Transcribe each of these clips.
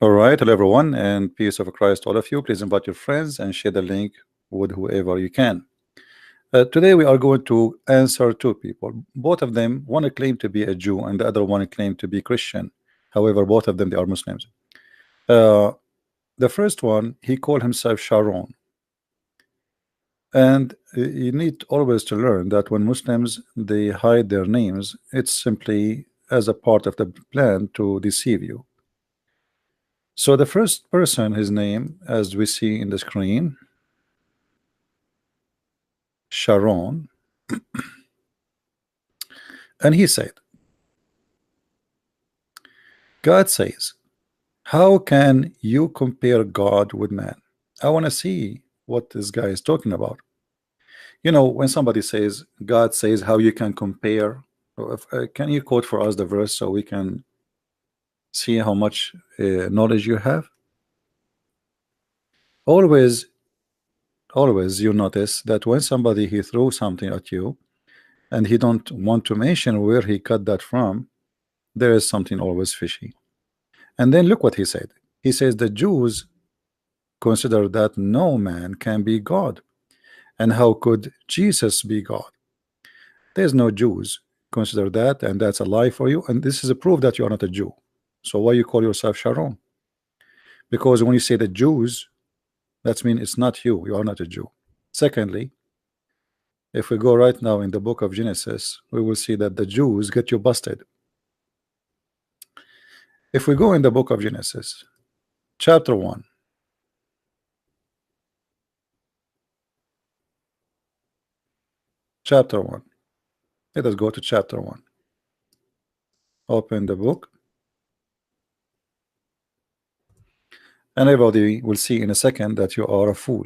All right, hello everyone, and peace of Christ to all of you. Please invite your friends and share the link with whoever you can. Today we are going to answer two people. Both of them, one claim to be a Jew and the other one claim to be Christian. However, both of them they are Muslims. Uh, the first one, he called himself Sharon, and you need always to learn that when Muslims they hide their names, it's simply as a part of the plan to deceive you. So the first person, his name, as we see in the screen, Sharon, and he said, God says, how can you compare God with man? I want to see what this guy is talking about. You know, when somebody says, God says, how you can compare, can you quote for us the verse so we can see how much knowledge you have? Always, always you notice that when somebody he throws something at you and he don't want to mention where he got that from, there is something always fishy. And then look what he said. He says the Jews consider that no man can be God. And how could Jesus be God? There's no Jews consider that, and that's a lie for you. And this is a proof that you are not a Jew. So why you call yourself Sharon? Because when you say the Jews, that means it's not you. You are not a Jew. Secondly, if we go right now in the book of Genesis, we will see that the Jews get you busted. If we go in the book of Genesis, chapter 1, chapter 1. Let us go to chapter 1. Open the book. And everybody will see in a second that you are a fool.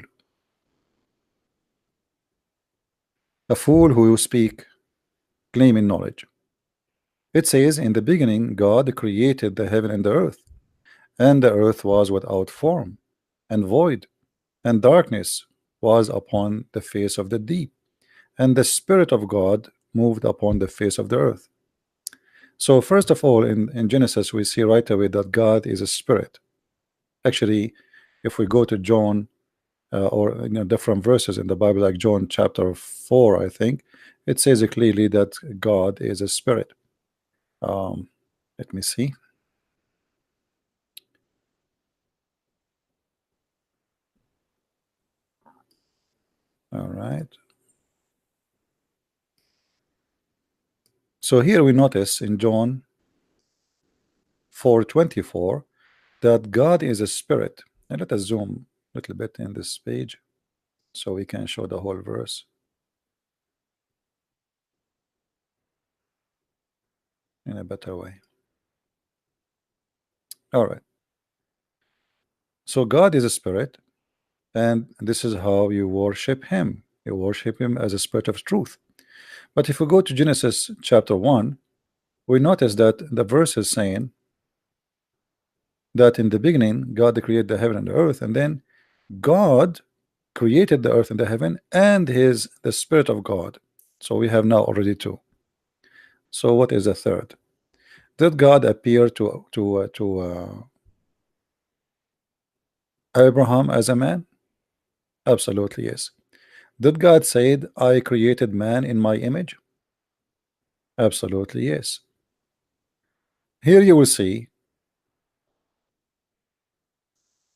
A fool who speak claiming knowledge. It says, in the beginning God created the heaven and the earth, and the earth was without form and void, and darkness was upon the face of the deep, and the Spirit of God moved upon the face of the earth. So first of all, in Genesis we see right away that God is a spirit. Actually, if we go to John or different verses in the Bible, like John chapter 4, I think it says clearly that God is a spirit. Let me see. All right. So here we notice in John 4:24 that God is a spirit. And let us zoom a little bit in this page so we can show the whole verse in a better way. All right. So God is a spirit, and this is how you worship him. You worship him as a spirit of truth. But if we go to Genesis chapter 1, we notice that the verse is saying that in the beginning God created the heaven and the earth, and then God created the earth and the heaven, and is the Spirit of God. So we have now already two. So what is the third? Did God appear to Abraham as a man? Absolutely yes. Did God say, I created man in my image? Absolutely yes. Here you will see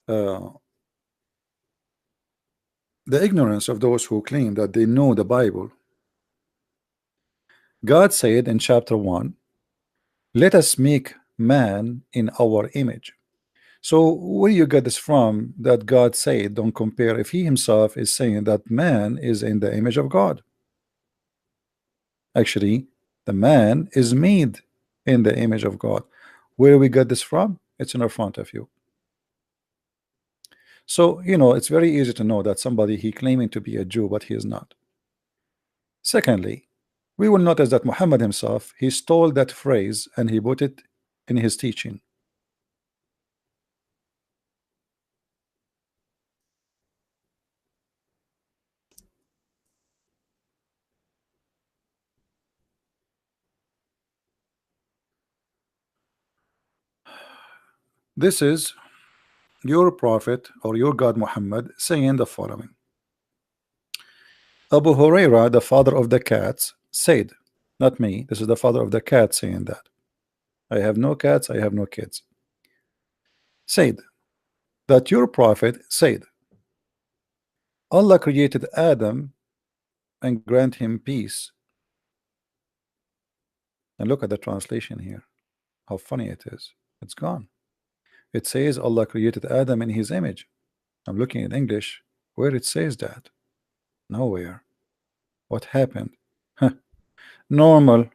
uh, the ignorance of those who claim that they know the Bible. God said in chapter 1, let us make man in our image. So where you get this from that God said don't compare, if he himself is saying that man is in the image of God? Actually, the man is made in the image of God. Where we get this from? It's in front of you. So it's very easy to know that somebody he claiming to be a Jew but he is not. Secondly, we will notice that Muhammad himself, he stole that phrase and he put it in his teaching. This is your prophet or your God Muhammad saying the following. Abu Huraira, the father of the cats, said, not me, this is the father of the cat saying that. I have no cats, I have no kids. Said that your prophet said, Allah created Adam and grant him peace. And look at the translation here. How funny it is. It's gone. It says Allah created Adam in his image. I'm looking in English where it says that. Nowhere. What happened? Normal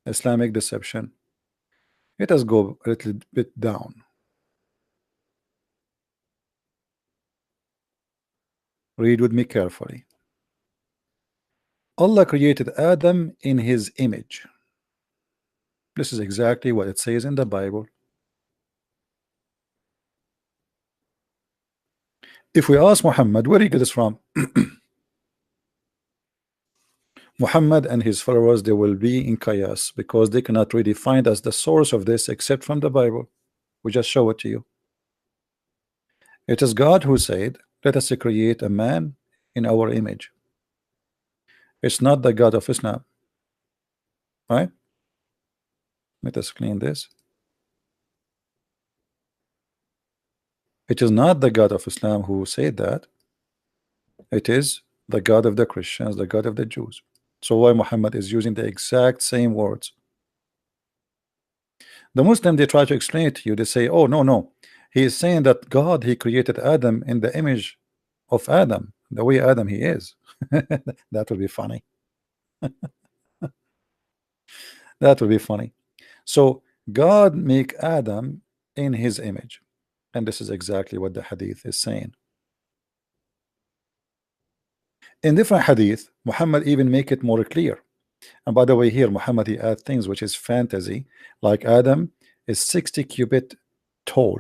Islamic deception. Let us go a little bit down. Read with me carefully. Allah created Adam in his image. This is exactly what it says in the Bible. If we ask Muhammad, where did he get this from? Muhammad and his followers, they will be in chaos because they cannot really find us the source of this except from the Bible. We just show it to you. It is God who said, let us create a man in our image. It's not the God of Islam. Right? Let us clean this. It is not the God of Islam who said that. It is the God of the Christians, the God of the Jews. So why Muhammad is using the exact same words? The Muslim, they try to explain it to you. They say, oh, no. He is saying that God, he created Adam in the image of Adam, the way Adam he is. That would be funny. That would be funny. So God make Adam in his image. And this is exactly what the hadith is saying. In different hadith, Muhammad even make it more clear. And by the way, here Muhammad he add things which is fantasy, like Adam is 60 cubit tall,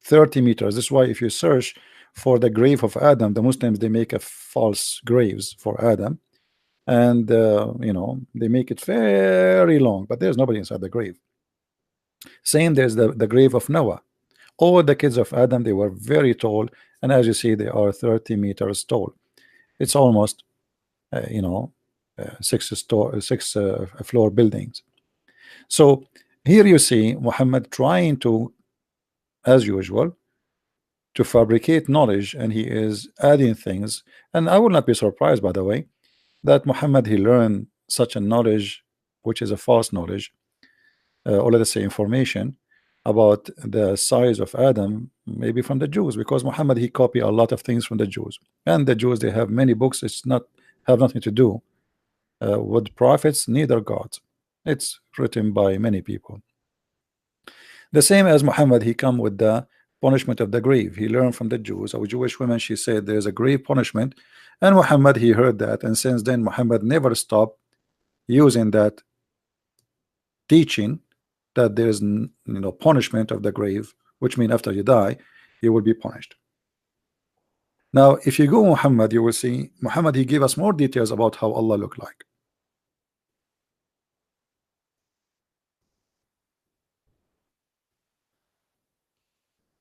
30 meters. This is why if you search for the grave of Adam, the Muslims they make a false graves for Adam, and you know, they make it very long, but there's nobody inside the grave. Same, there's the grave of Noah. All the kids of Adam, they were very tall, and as you see, they are 30 meters tall. It's almost you know, six floor buildings. So here you see Muhammad trying to, as usual, to fabricate knowledge, and he is adding things. And I will not be surprised, by the way, that Muhammad he learned such a knowledge which is a false knowledge, or let us say information about the size of Adam, maybe from the Jews, because Muhammad he copied a lot of things from the Jews, and the Jews they have many books. It's not have nothing to do with prophets, neither gods. It's written by many people. The same as Muhammad, he come with the punishment of the grave. He learned from the Jews. A Jewish woman, she said there's a grave punishment, and Muhammad he heard that, and since then Muhammad never stopped using that teaching that there's punishment of the grave, which means after you die you will be punished. Now if you go Muhammad, you will see Muhammad he gave us more details about how Allah look like.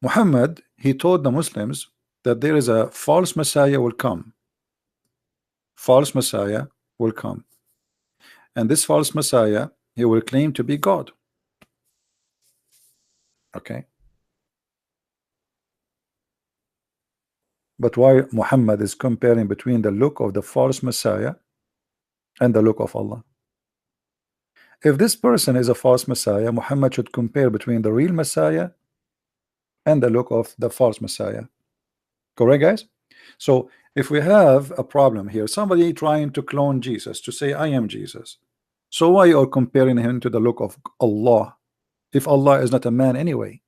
Muhammad he told the Muslims that there is a false Messiah will come. False Messiah will come, and this false Messiah he will claim to be God. Okay, but why Muhammad is comparing between the look of the false Messiah and the look of Allah? If this person is a false Messiah, Muhammad should compare between the real Messiah and the look of the false Messiah. Correct, guys? So if we have a problem here, somebody trying to clone Jesus to say I am Jesus, so why you are comparing him to the look of Allah if Allah is not a man anyway?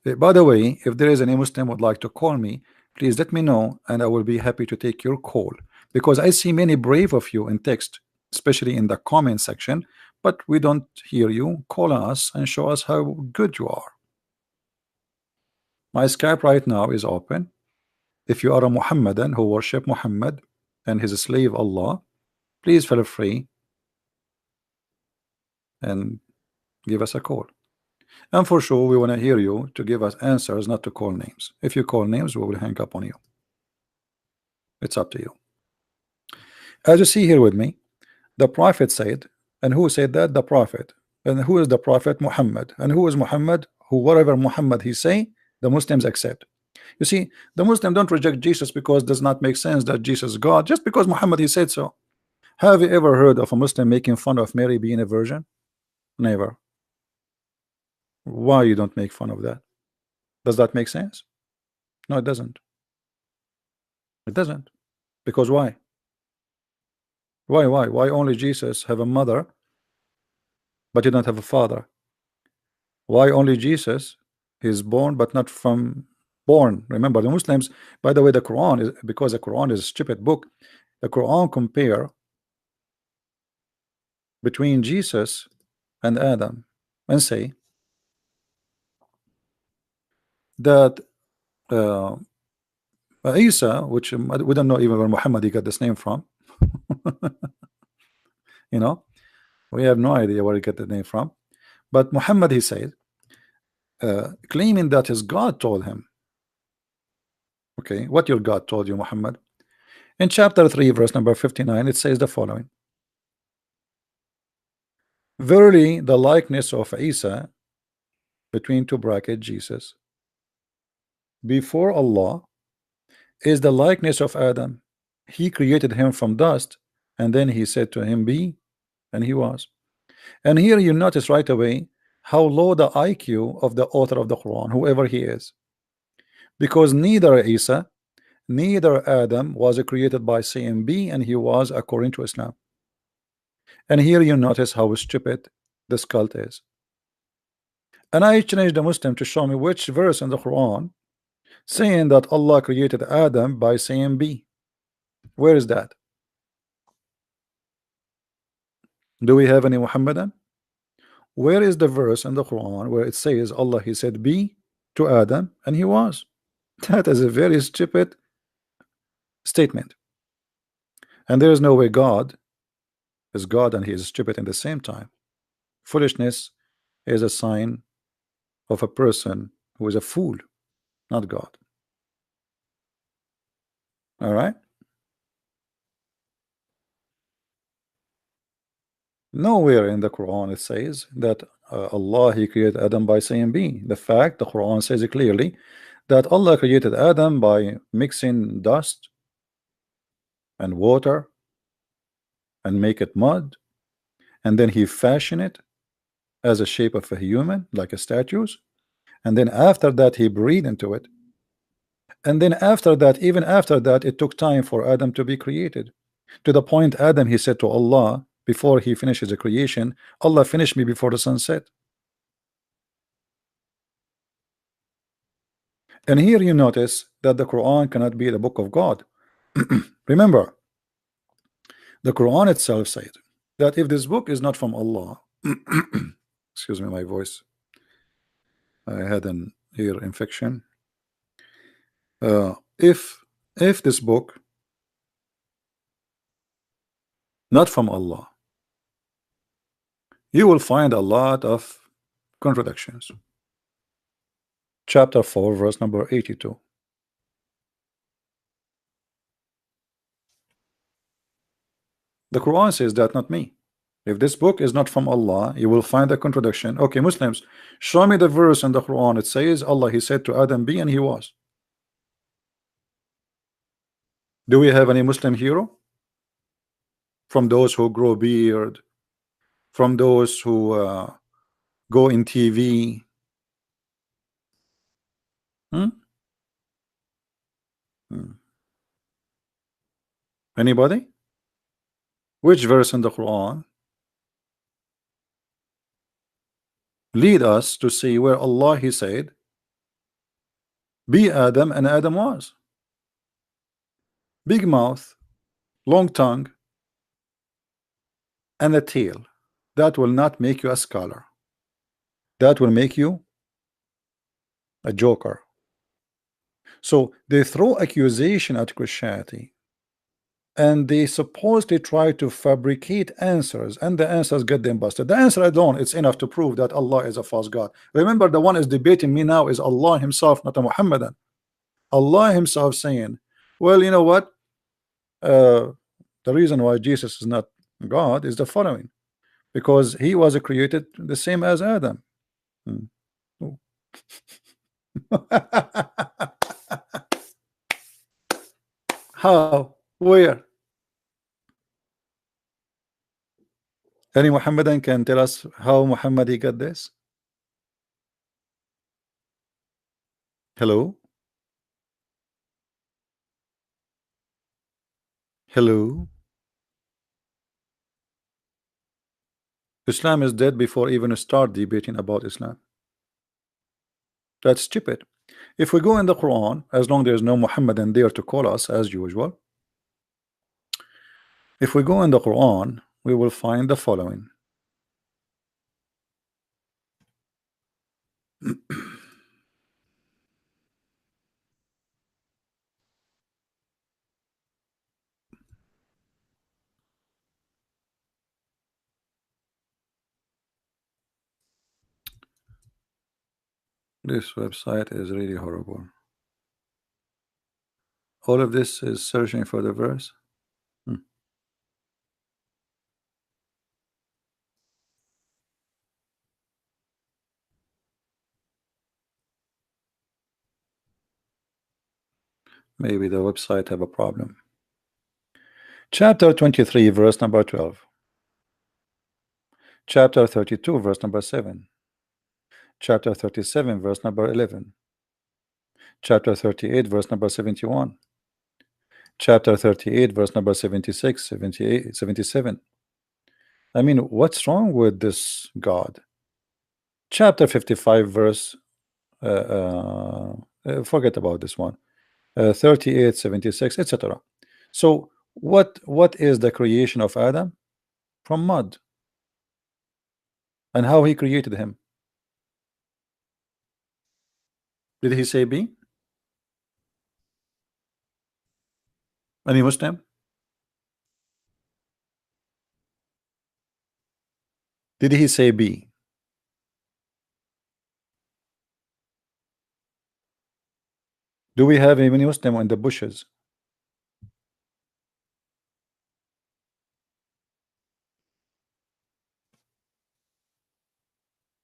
By the way, if there is any Muslim would like to call me, please let me know and I will be happy to take your call, because I see many brave of you in text, especially in the comment section, but we don't hear you. Call us and show us how good you are. My Skype right now is open. If you are a Muhammadan who worship Muhammad and his slave Allah, please feel free and give us a call. And for sure, we want to hear you to give us answers, not to call names. If you call names, we will hang up on you. It's up to you. As you see here with me, the prophet said, and who said that? The prophet. And who is the prophet? Muhammad. And who is Muhammad? Who, whatever Muhammad he say, the Muslims accept. You see, the Muslim don't reject Jesus because it does not make sense that Jesus is God, just because Muhammad he said so. Have you ever heard of a Muslim making fun of Mary being a virgin? Never. Why you don't make fun of that? Does that make sense? No, it doesn't. It doesn't. Because why? Why only Jesus have a mother, but he don't have a father? Why only Jesus is born, but not from born? Remember, the Muslims, by the way, the Quran is, because the Quran is a stupid book, the Quran compare between Jesus and Adam and say that Isa, which we don't know even where Muhammad he got this name from, you know, we have no idea where he got the name from, but Muhammad he said, claiming that his God told him. Okay, what your God told you, Muhammad? In chapter 3, verse number 59, it says the following: verily, the likeness of Isa, between two brackets, Jesus, before Allah, is the likeness of Adam. He created him from dust, and then he said to him, be, and he was. And here you notice right away how low the IQ of the author of the Quran, whoever he is, because neither Isa, neither Adam was created by saying be, and he was, according to Islam. And here you notice how stupid this cult is. And I challenge the Muslim to show me which verse in the Quran saying that Allah created Adam by saying be. Where is that? Do we have any Muhammadan? Where is the verse in the Quran where it says Allah he said be to Adam and he was? That is a very stupid statement. And there is no way God is God and he is stupid in the same time. Foolishness is a sign of a person who is a fool, not God. All right. Nowhere in the Quran it says that Allah he created Adam by saying be. The fact the Quran says it clearly that Allah created Adam by mixing dust and water and make it mud, and then he fashioned it as a shape of a human, like a statues, and then after that he breathed into it, and then after that, even after that, it took time for Adam to be created, to the point Adam he said to Allah before he finishes the creation, Allah finished me before the sun set. And here you notice that the Quran cannot be the book of God. Remember, the Quran itself said that if this book is not from Allah, excuse me, my voice, I had an ear infection. If this book not from Allah, you will find a lot of contradictions. Chapter 4, verse number 82. The Quran says that, not me. If this book is not from Allah, you will find a contradiction. Okay, Muslims, show me the verse in the Quran. It says Allah he said to Adam be, and he was. Do we have any Muslim hero? From those who grow beard, from those who go in TV? Hmm? Anybody? Which verse in the Quran lead us to see where Allah he said be Adam, and Adam was? Big mouth, long tongue, and a tail. That will not make you a scholar. That will make you a joker. So they throw accusation at Christianity and they supposedly try to fabricate answers, and the answers get them busted. The answer alone, it's enough to prove that Allah is a false God. Remember, the one is debating me now is Allah himself, not a Muhammadan. Allah himself saying, well, you know what, the reason why Jesus is not God is the following, because he was created the same as Adam. How? Where? Any Muhammadan can tell us how Muhammad he got this? Hello? Hello? Islam is dead before even start debating about Islam. That's stupid. If we go in the Quran, as long there is no Muhammadan there to call us as usual, if we go in the Quran, we will find the following. This website is really horrible. All of this is searching for the verse. Maybe the website have a problem. Chapter 23, verse number 12. Chapter 32, verse number 7. Chapter 37, verse number 11. Chapter 38, verse number 71. Chapter 38, verse number 76, 78, 77. I mean, what's wrong with this God? Chapter 55, verse forget about this one. 38, 76, etc. So what is the creation of Adam? From mud. And how he created him? Did he say be? Any Muslim? Did he say be? Do we have any Muslim in the bushes?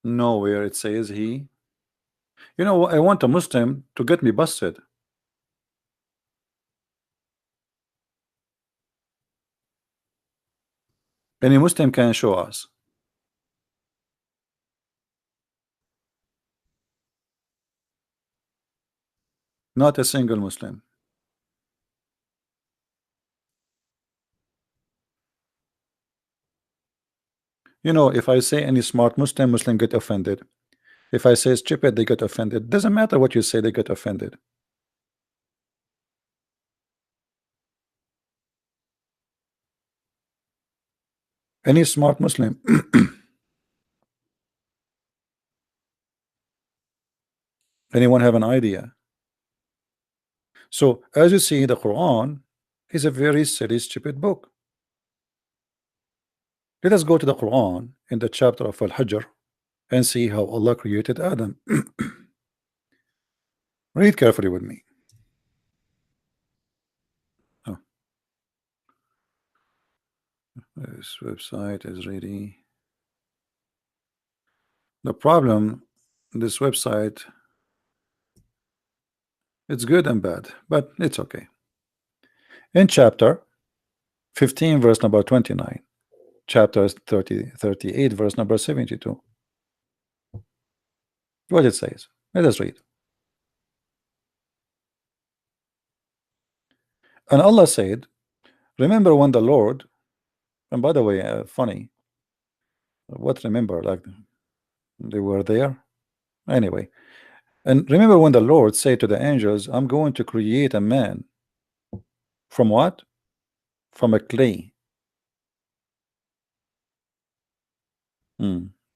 Nowhere it says he. You know, I want a Muslim to get me busted. Any Muslim can show us. Not a single Muslim. You know, if I say any smart Muslim, Muslim get offended. If I say stupid, they get offended. Doesn't matter what you say, they get offended. Any smart Muslim. Anyone have an idea? So as you see, the Quran is a very silly, stupid book. Let us go to the Quran in the chapter of Al-Hajr and see how Allah created Adam. Read carefully with me. Oh. This website is ready. The problem, this website, it's good and bad, but it's okay. In chapter 15, verse number 29, chapter 38, verse number 72, what it says. Let us read. And Allah said, remember when the Lord, and by the way, funny, what remember, like they were there anyway. And remember when the Lord said to the angels, I'm going to create a man from what? From a clay.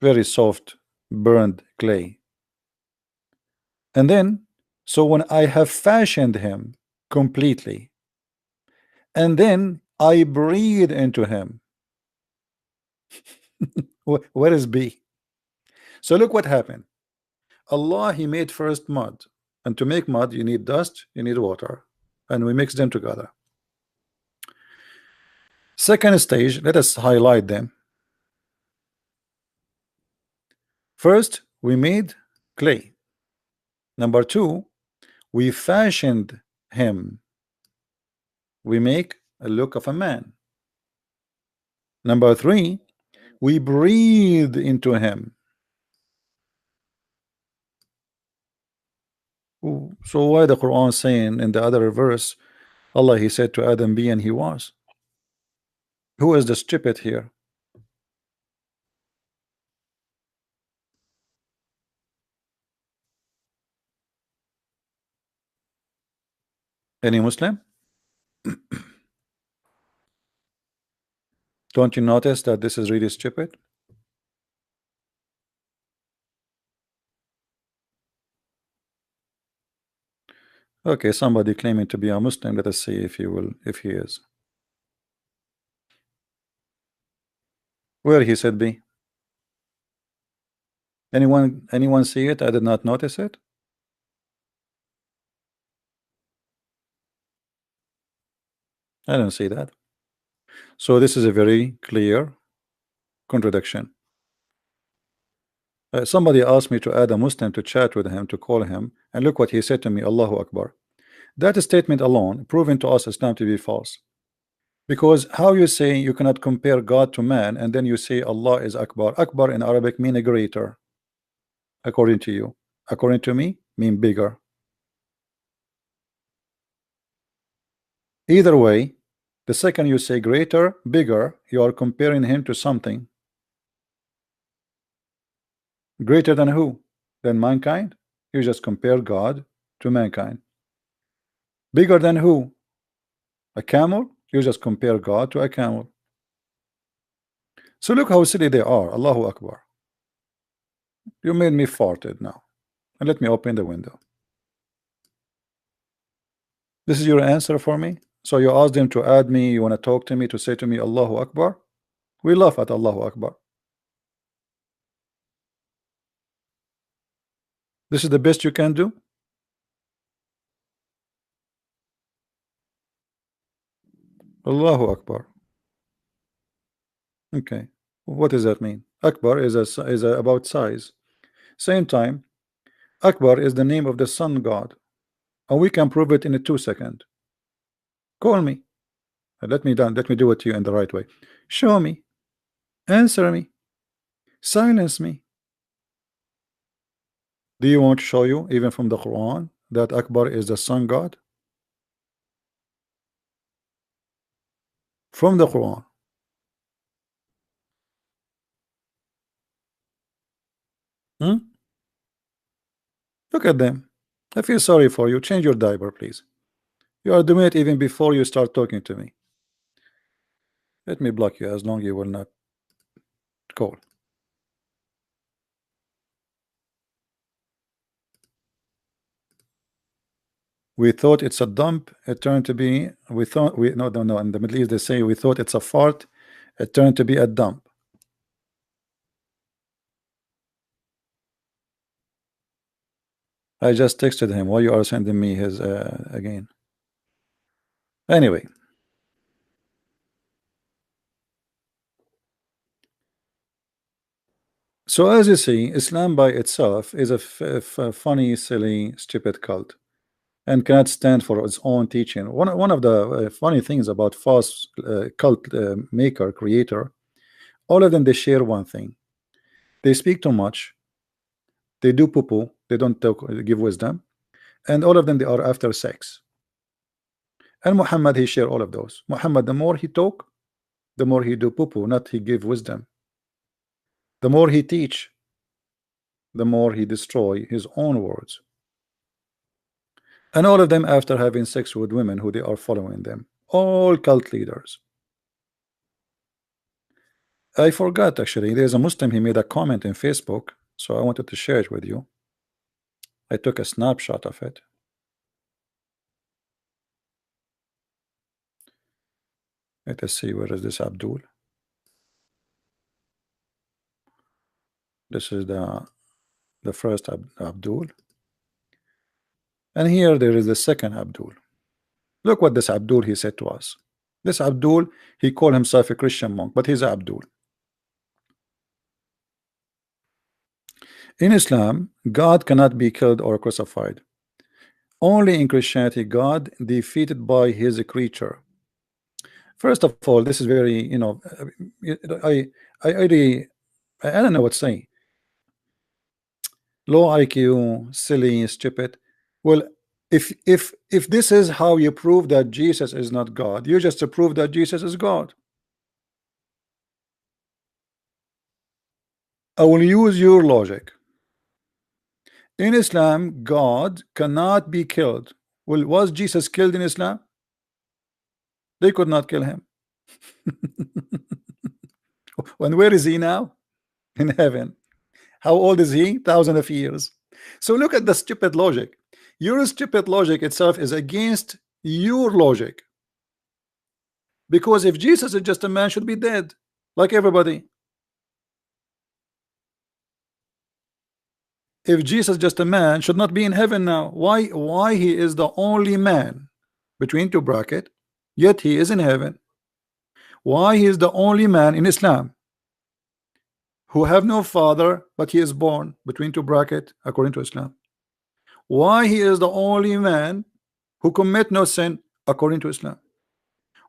Very soft, burned clay. And then, so when I have fashioned him completely, and then I breathe into him. Where is B? So look what happened. Allah, he made first mud, and to make mud you need dust, you need water, and we mix them together. Second stage, let us highlight them. First, we made clay. Number two, we fashioned him. We make a look of a man. Number three, we breathed into him. So why the Quran saying in the other verse, Allah, he said to Adam, be, and he was? Who is the stupid here? Any Muslim? Don't you notice that this is really stupid? Okay, somebody claiming to be a Muslim. Let us see if he is. Where he said be? Anyone see it? I did not notice it. I don't see that. So this is a very clear contradiction. Somebody asked me to add a Muslim to chat with him, to call him, and look what he said to me, Allahu Akbar. That statement alone proven to us Islam to be false. Because how you say you cannot compare God to man, and then you say Allah is Akbar. Akbar in Arabic mean a greater, according to you. According to me, mean bigger. Either way, the second you say greater, bigger, you are comparing him to something. Greater than who? Than mankind? You just compare God to mankind. Bigger than who? A camel? You just compare God to a camel. So look how silly they are. Allahu Akbar. You made me farted now. And let me open the window. This is your answer for me? So you asked them to add me, you want to talk to me, to say to me Allahu Akbar? We laugh at Allahu Akbar. This is the best you can do? Allahu Akbar. Okay. What does that mean? Akbar is about size. Same time, Akbar is the name of the sun god. And we can prove it in a 2 seconds. Call me. Let me do it to you in the right way. Show me. Answer me. Silence me. Do you want to show you, even from the Quran, that Akbar is the sun god? From the Quran. Hmm? Look at them. I feel sorry for you. Change your diaper, please. You are doing it even before you start talking to me. Let me block you as long as you will not call. We thought it's a dump. It turned to be. We thought we no. In the Middle East they say we thought it's a fart. It turned to be a dump. I just texted him. Why you are sending me his again? Anyway. So as you see, Islam by itself is a funny, silly, stupid cult, and cannot stand for its own teaching. One of the funny things about false cult maker, creator, all of them, they share one thing. They speak too much. They do poo-poo. They don't give wisdom. And all of them, they are after sex. And Muhammad, he share all of those. Muhammad, the more he talk, the more he do poo-poo, not he give wisdom. The more he teach, the more he destroy his own words. And all of them after having sex with women who they are following them. All cult leaders. I forgot actually, there's a Muslim, he made a comment in Facebook, so I wanted to share it with you. I took a snapshot of it. Let us see, where is this Abdul? This is the first Abdul, and here there is the second Abdul. Look what this Abdul he said to us. This Abdul, he called himself a Christian monk, but he's Abdul. In Islam, God cannot be killed or crucified. Only in Christianity, God defeated by his creature. First of all, this is very, you know, I don't know what to say. Low IQ, silly, stupid. Well, if this is how you prove that Jesus is not God, you just prove that Jesus is God. I will use your logic. In Islam, God cannot be killed. Well, was Jesus killed in Islam? They could not kill him. And where is he now? In heaven. How old is he? Thousands of years. So look at the stupid logic. Your stupid logic itself is against your logic. Because if Jesus is just a man, should be dead, like everybody. If Jesus just a man, should not be in heaven now. Why he is the only man, between two brackets, yet he is in heaven? Why he is the only man in Islam who have no father, but he is born, between two brackets, according to Islam? Why he is the only man who commit no sin, according to Islam?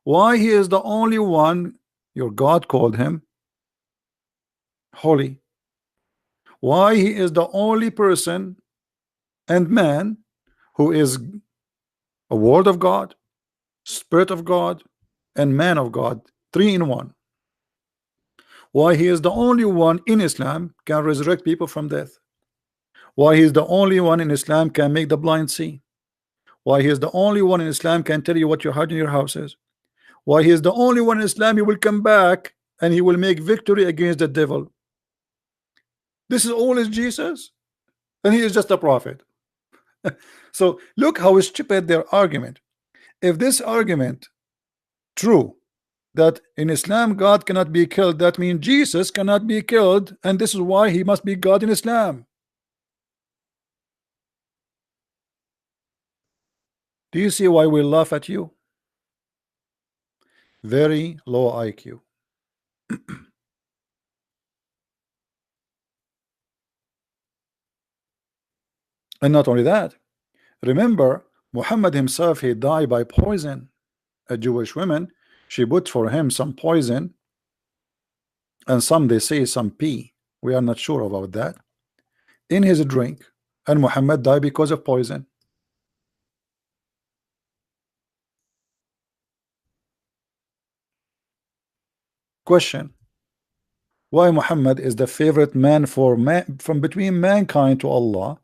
Why he is the only one, your God called him holy? Why he is the only person and man who is a word of God, spirit of God, and man of God, 3 in 1? Why he is the only one in Islam can resurrect people from death? Why he is the only one in Islam can make the blind see? Why he is the only one in Islam can tell you what you had in your houses? Why he is the only one in Islam, he will come back and he will make victory against the devil? This is all is Jesus, and he is just a prophet. So look how stupid their argument. If this argument true, that in Islam God cannot be killed, that means Jesus cannot be killed, and this is why he must be God in Islam. Do you see why we laugh at you? Very low IQ. And not only that, remember Muhammad himself, he died by poison. A Jewish woman, she put for him some poison, and some they say some pee, we are not sure about that, in his drink, and Muhammad died because of poison. Question: why Muhammad is the favorite man for from between mankind to Allah,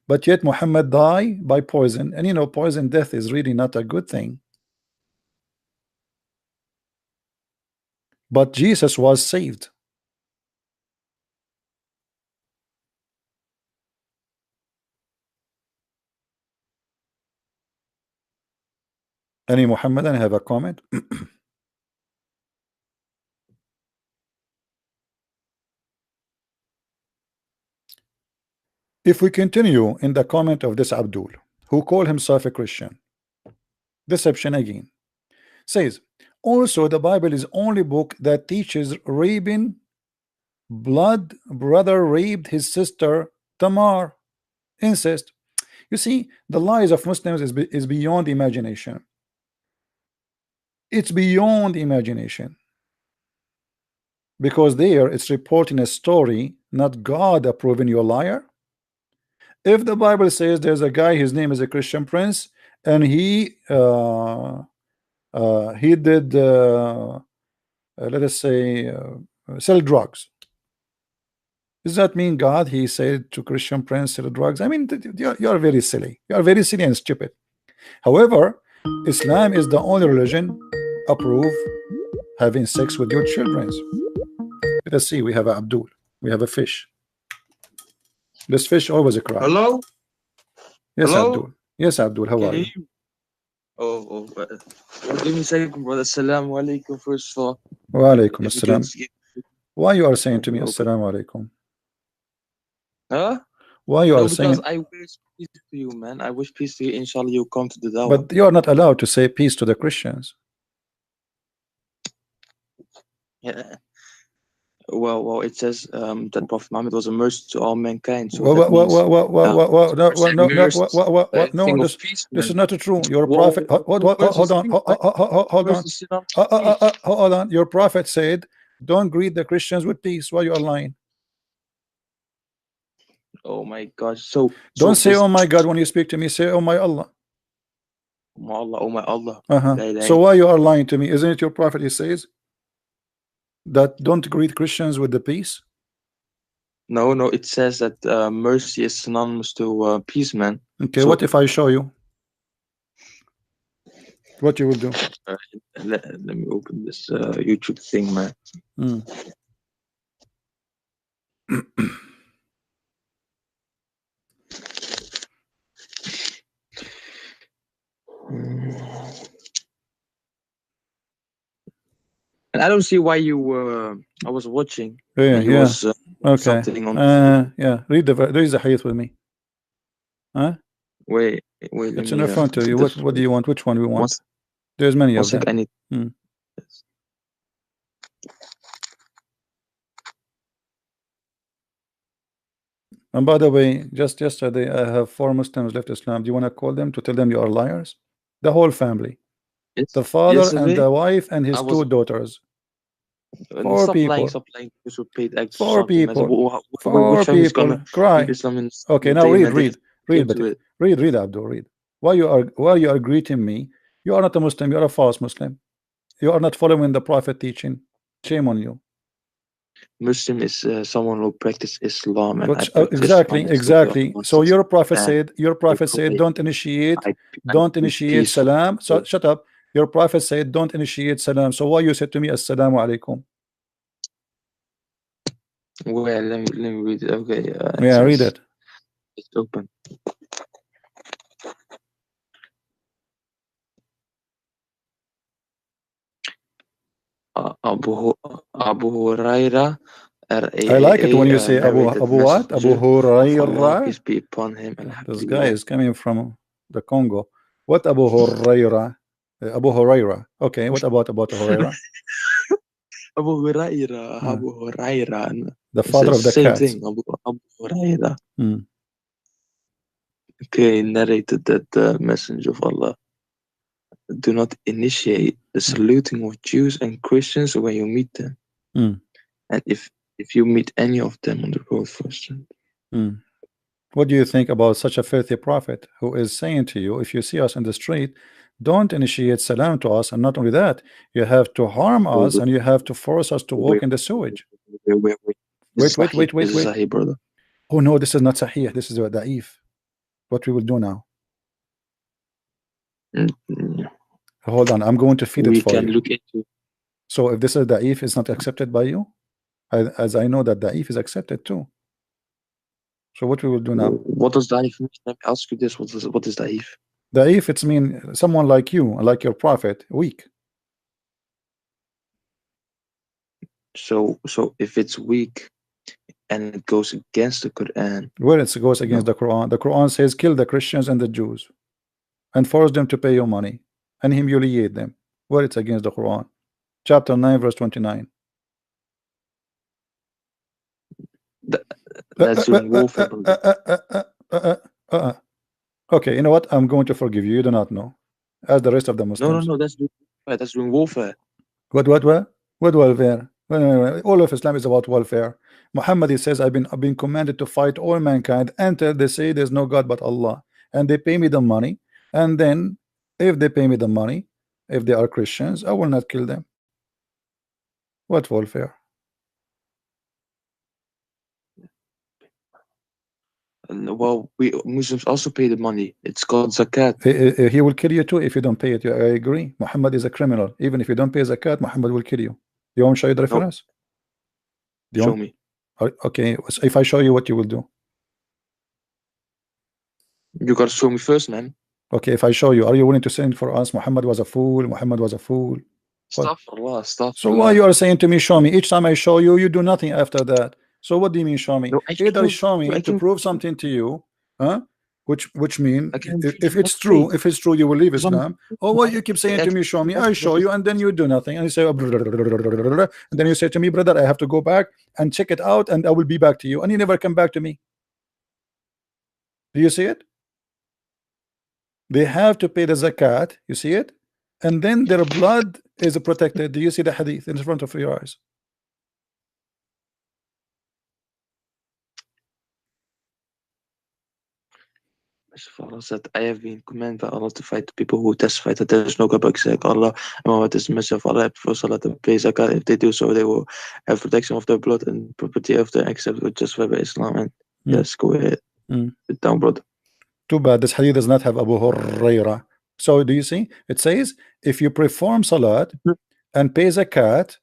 but yet Muhammad died by poison? And you know, poison death is really not a good thing. But Jesus was saved. Any Muhammadan have a comment? If we continue in the comment of this Abdul, who called himself a Christian, deception again, says, also the Bible is only book that teaches raping, blood brother raped his sister Tamar, incest. You see, the lies of Muslims is beyond imagination. It's beyond imagination, because there it's reporting a story, not God approving you a liar. If the Bible says there's a guy, his name is a Christian prince, and he did let us say sell drugs, does that mean God, he said to Christian prince, sell drugs? I mean, you are very silly. You are very silly and stupid. However, Islam is the only religion approve having sex with your children. Let us see, we have a Abdul, we have a fish. This fish always cries. Hello? Yes, Hello? Abdul. Yes, Abdul, how are you? Give me a second, brother. Assalamu alaikum, first of all. Wa alaikum If you can assalam. see. Why you are saying to me Okay. assalamu alaikum? Huh? Why you No, are because saying? I wish peace to you, man. I wish peace to you. Inshallah, you come to the dawah. But you are not allowed to say peace to the Christians. Yeah. Well, it says that Prophet Muhammad was a mercy to all mankind. So No, peace, this is man. not true. Your prophet, hold on, hold on. Your prophet said, "Don't greet the Christians with peace." Why you are lying? Oh my gosh! So Don't say "Oh my God" when you speak to me. Say "Oh my Allah." Oh my Allah. So why you are lying to me? Isn't it your prophet? He says that don't greet Christians with the peace. No, it says that mercy is synonymous to peace, man. Okay, so, what if I show you? What you will do? Let me open this YouTube thing, man. And I don't see why you I was watching. Yeah. Was, okay. Something on yeah. Read the hadith with me. Huh? Wait. It's in front of you. What do you want? Which one we want? There's many of them. I need. And by the way, just yesterday I have 4 Muslims left Islam. Do you want to call them to tell them you are liars? The whole family. The father and the wife and his 2 daughters. 4 people. Stop lying. 4 people. 4 people. Cry. Okay, now read, Abdul, read. Why you are greeting me? You are not a Muslim. You are a false Muslim. You are not following the Prophet teaching. Shame on you. Muslim is someone who practices Islam. And exactly. So your prophet said, don't initiate salam. So shut up. Your prophet said don't initiate salam. So why you said to me assalamu alaikum? Well, let me read it. Okay. Yeah, read it. It's open. Abu Huraira. I like it when you say Abu what? Abu Huraira. Peace be upon him. This guy is coming from the Congo. What Abu Huraira? Abu Huraira. Okay, what about Huraira? Abu Huraira. The father of the same cats. Thing. Abu Huraira. Okay, narrated that the messenger of Allah do not initiate the saluting of Jews and Christians when you meet them. And if you meet any of them on the road first. What do you think about such a filthy prophet who is saying to you, if you see us in the street, don't initiate salam to us, and not only that, you have to harm us and you have to force us to walk in the sewage. Wait. Sahih, brother. Oh no, this is not sahih. This is a da'if. What we will do now? Hold on, I'm going to feed it for you. Look into. So if this is da'if, is not accepted by you, as I know that da'if is accepted too. So what we will do now? What does da'if mean? Let me ask you this: what is da'if? Da'if, it's mean someone like you, like your prophet, weak. So if it's weak and it goes against the Quran, where it goes against the Quran says kill the Christians and the Jews and force them to pay you money and humiliate them. Where it's against the Quran, chapter 9 verse 29. That's doing warfare. Okay, you know what? I'm going to forgive you. You do not know, as the rest of the Muslims. No, that's doing warfare. What welfare? All of Islam is about welfare. Muhammad says, I've been commanded to fight all mankind until they say there's no God but Allah, and they pay me the money. And then, if they pay me the money, if they are Christians, I will not kill them. What welfare? Well, we Muslims also pay the money. It's called zakat. He will kill you too if you don't pay it. I agree. Muhammad is a criminal. Even if you don't pay zakat, Muhammad will kill you. You want to show you the reference? No. Show me. Okay, so if I show you, what you will do? You gotta show me first, man. Okay, if I show you, are you willing to sin for us? Muhammad was a fool. Muhammad was a fool. What? So why you are saying to me, show me? Each time I show you, you do nothing after that. So what do you mean show me? No, Either show me to prove something to you, huh? Which mean if it's true, you will leave Islam. Or what you keep saying to me, show me, I show you, and then you do nothing, and you say, and then you say to me, brother, I have to go back and check it out, and I will be back to you, and you never come back to me. Do you see it? They have to pay the zakat, you see it, and then their blood is protected. Do you see the hadith in front of your eyes? Allah said, I have been commanded by Allah to fight the people who testify that there is no God but Allah, and Muhammad is the messenger of Allah, for Salah and pay zakat. If they do so, they will have protection of their blood and property of their accept with justified by Islam. And yes, go ahead. Sit down, brother. Too bad this hadith does not have Abu Hurairah. So do you see? It says if you perform salat and pay zakat,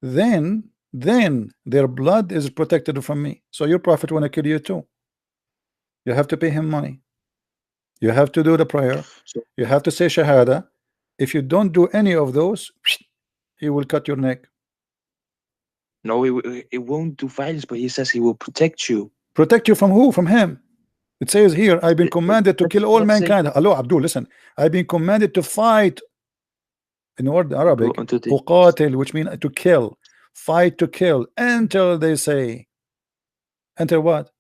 then their blood is protected from me. So your prophet want to kill you too. You have to pay him money. You have to do the prayer. You have to say shahada. If you don't do any of those, he will cut your neck. No, he won't do violence, but he says he will protect you. Protect you from who? From him. It says here, I've been commanded to kill all mankind. Hello, Abdul, listen. I've been commanded to fight. In word Arabic, uqatil, which means to kill. Fight to kill until they say. Until what?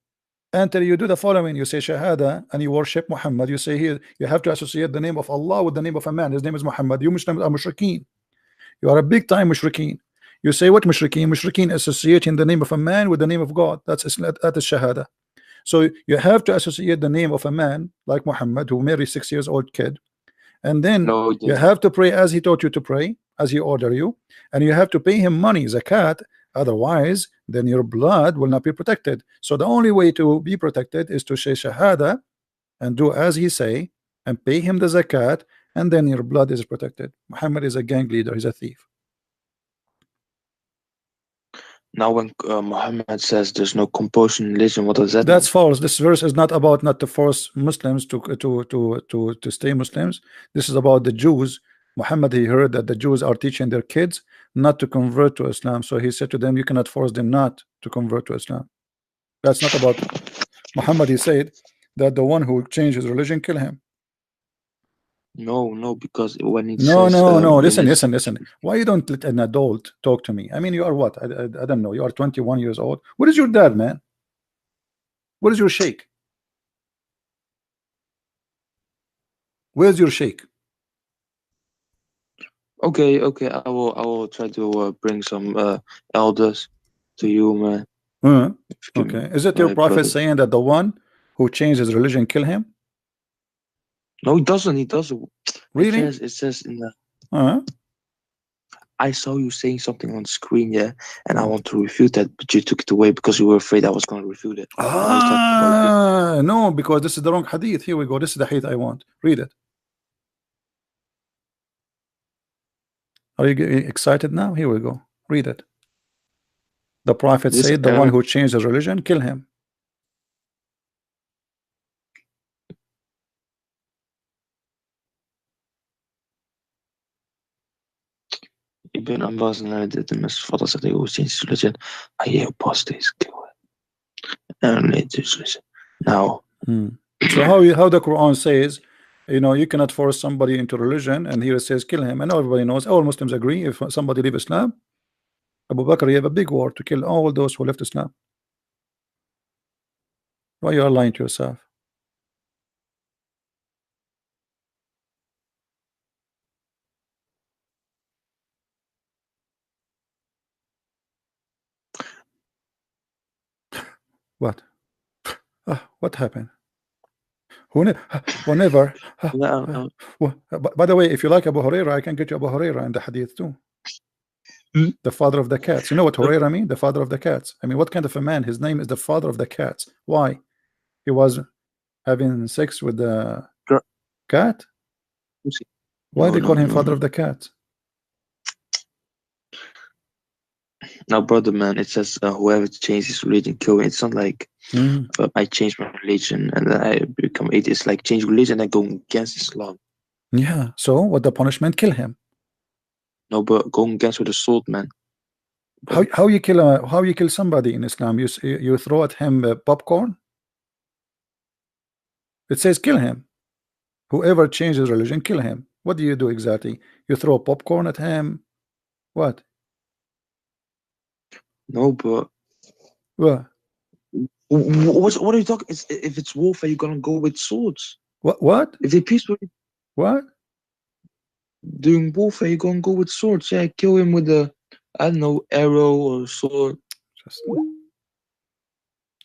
Until you do the following. You say shahada and you worship Muhammad. You say here, you have to associate the name of Allah with the name of a man. His name is Muhammad. You Muslims are mushrikeen. You are a big time mushrikeen. You say what mushrikeen? Mushrikeen associating the name of a man with the name of God. That is shahada. So you have to associate the name of a man like Muhammad who married 6-year-old kid, and then you have to pray as he taught you to pray, as he ordered you, and you have to pay him money, zakat. Otherwise, then your blood will not be protected. So the only way to be protected is to say shahada and do as he say and pay him the zakat, and then your blood is protected. Muhammad is a gang leader. He's a thief. Now when Muhammad says there's no compulsion in religion, what does that mean? That's false. This verse is not about not to force Muslims to stay Muslims. This is about the Jews. Muhammad, he heard that the Jews are teaching their kids not to convert to Islam, so he said to them, you cannot force them not to convert to Islam. That's not about Muhammad. He said that the one who changed his religion, kill him. No, because when he no, says, listen. Why you don't let an adult talk to me? I mean, you are what? I don't know. You are 21 years old. What is your dad, man? What is your sheikh? Where's your sheikh? Okay. I will try to bring some elders to you, man. Okay. Is it your prophet saying that the one who changed his religion kill him? No, he doesn't. Really? It says in the. I saw you saying something on screen, yeah, and I want to refute that, but you took it away because you were afraid I was going to refute it. No, because this is the wrong hadith. Here we go. This is the hadith I want. Read it. Are you excited now? Here we go. Read it. The prophet said, the one who changed his religion, kill him. Ibn Abbas narrated the Messenger of Allah said he will change his religion. I hear apostates kill it. And religion. Now. So how the Quran says, you know, you cannot force somebody into religion, and here it says kill him, and everybody knows, all Muslims agree, if somebody leave Islam, Abu Bakr, you have a big war to kill all those who left Islam. Why you are lying to yourself? What? What happened? Whenever. By the way, if you like Abu Hurairah, I can get you Abu Hurairah in the hadith too. The father of the cats. You know what Hurairah mean? The father of the cats. I mean, what kind of a man? His name is the father of the cats. Why? He was having sex with the cat? Why they call him father of the cats? Now, brother, man, it says whoever changes religion, kill him. It's not like I change my religion and then I become atheist. It's like change religion and go against Islam. Yeah. So what the punishment? Kill him. No, but going against with a sword, man. How you kill somebody in Islam? You throw at him popcorn. It says kill him. Whoever changes religion, kill him. What do you do exactly? You throw popcorn at him? What? No, but What? What are you talking? If it's warfare, you're gonna go with swords. What? If they're peaceful, What? doing warfare, you're gonna go with swords. Yeah, kill him with a, I don't know, arrow or sword.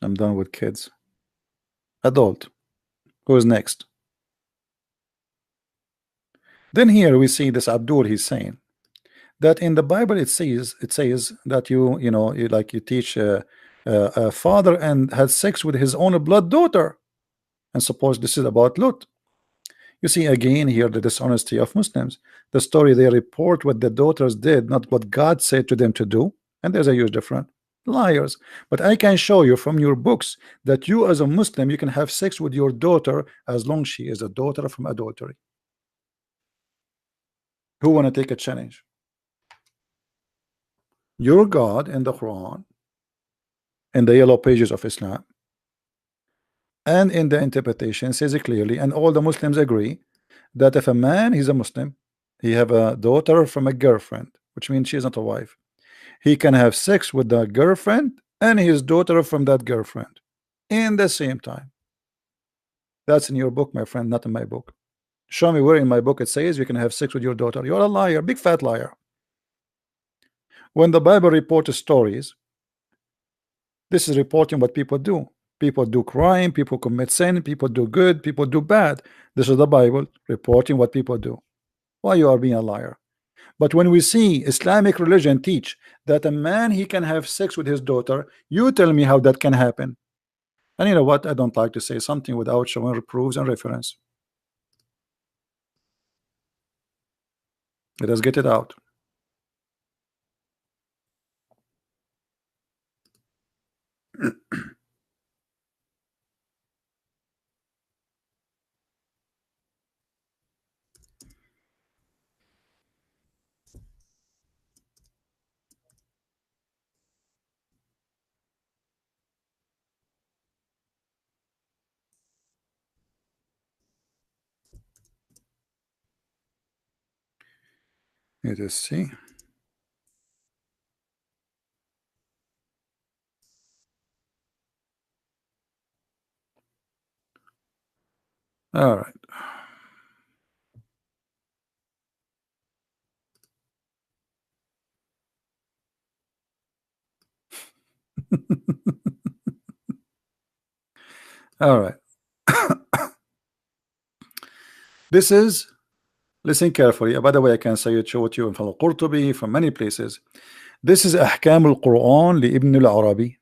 I'm done with kids. Adult. Who is next? Then here we see this Abdul. He's saying that in the Bible it says that you teach a father and had sex with his own blood daughter, and suppose this is about Lut. You see again here the dishonesty of Muslims. The story they report what the daughters did, not what God said to them to do, and there's a huge difference. Liars. But I can show you from your books that you as a Muslim, you can have sex with your daughter as long as she is a daughter from adultery. Who want to take a challenge? Your God in the Quran, in the yellow pages of Islam, and in the interpretation says it clearly, and all the Muslims agree that if a man, he's a Muslim, he have a daughter from a girlfriend, which means she is not a wife, he can have sex with the girlfriend and his daughter from that girlfriend in the same time. That's in your book, my friend, not in my book. Show me where in my book it says you can have sex with your daughter. You're a liar, big fat liar. When the Bible reports stories, this is reporting what people do. People do crime, people commit sin, people do good, people do bad. This is the Bible reporting what people do. Why you are being a liar? But when we see Islamic religion teach that a man, he can have sex with his daughter, you tell me how that can happen. And you know what? I don't like to say something without showing proofs and reference. Let us get it out. Let us see. All right. All right. This is, listen carefully. By the way, I can say it, show it to you from Al-Qurtubi, from many places. This is أحكام القرآن لابن العربي.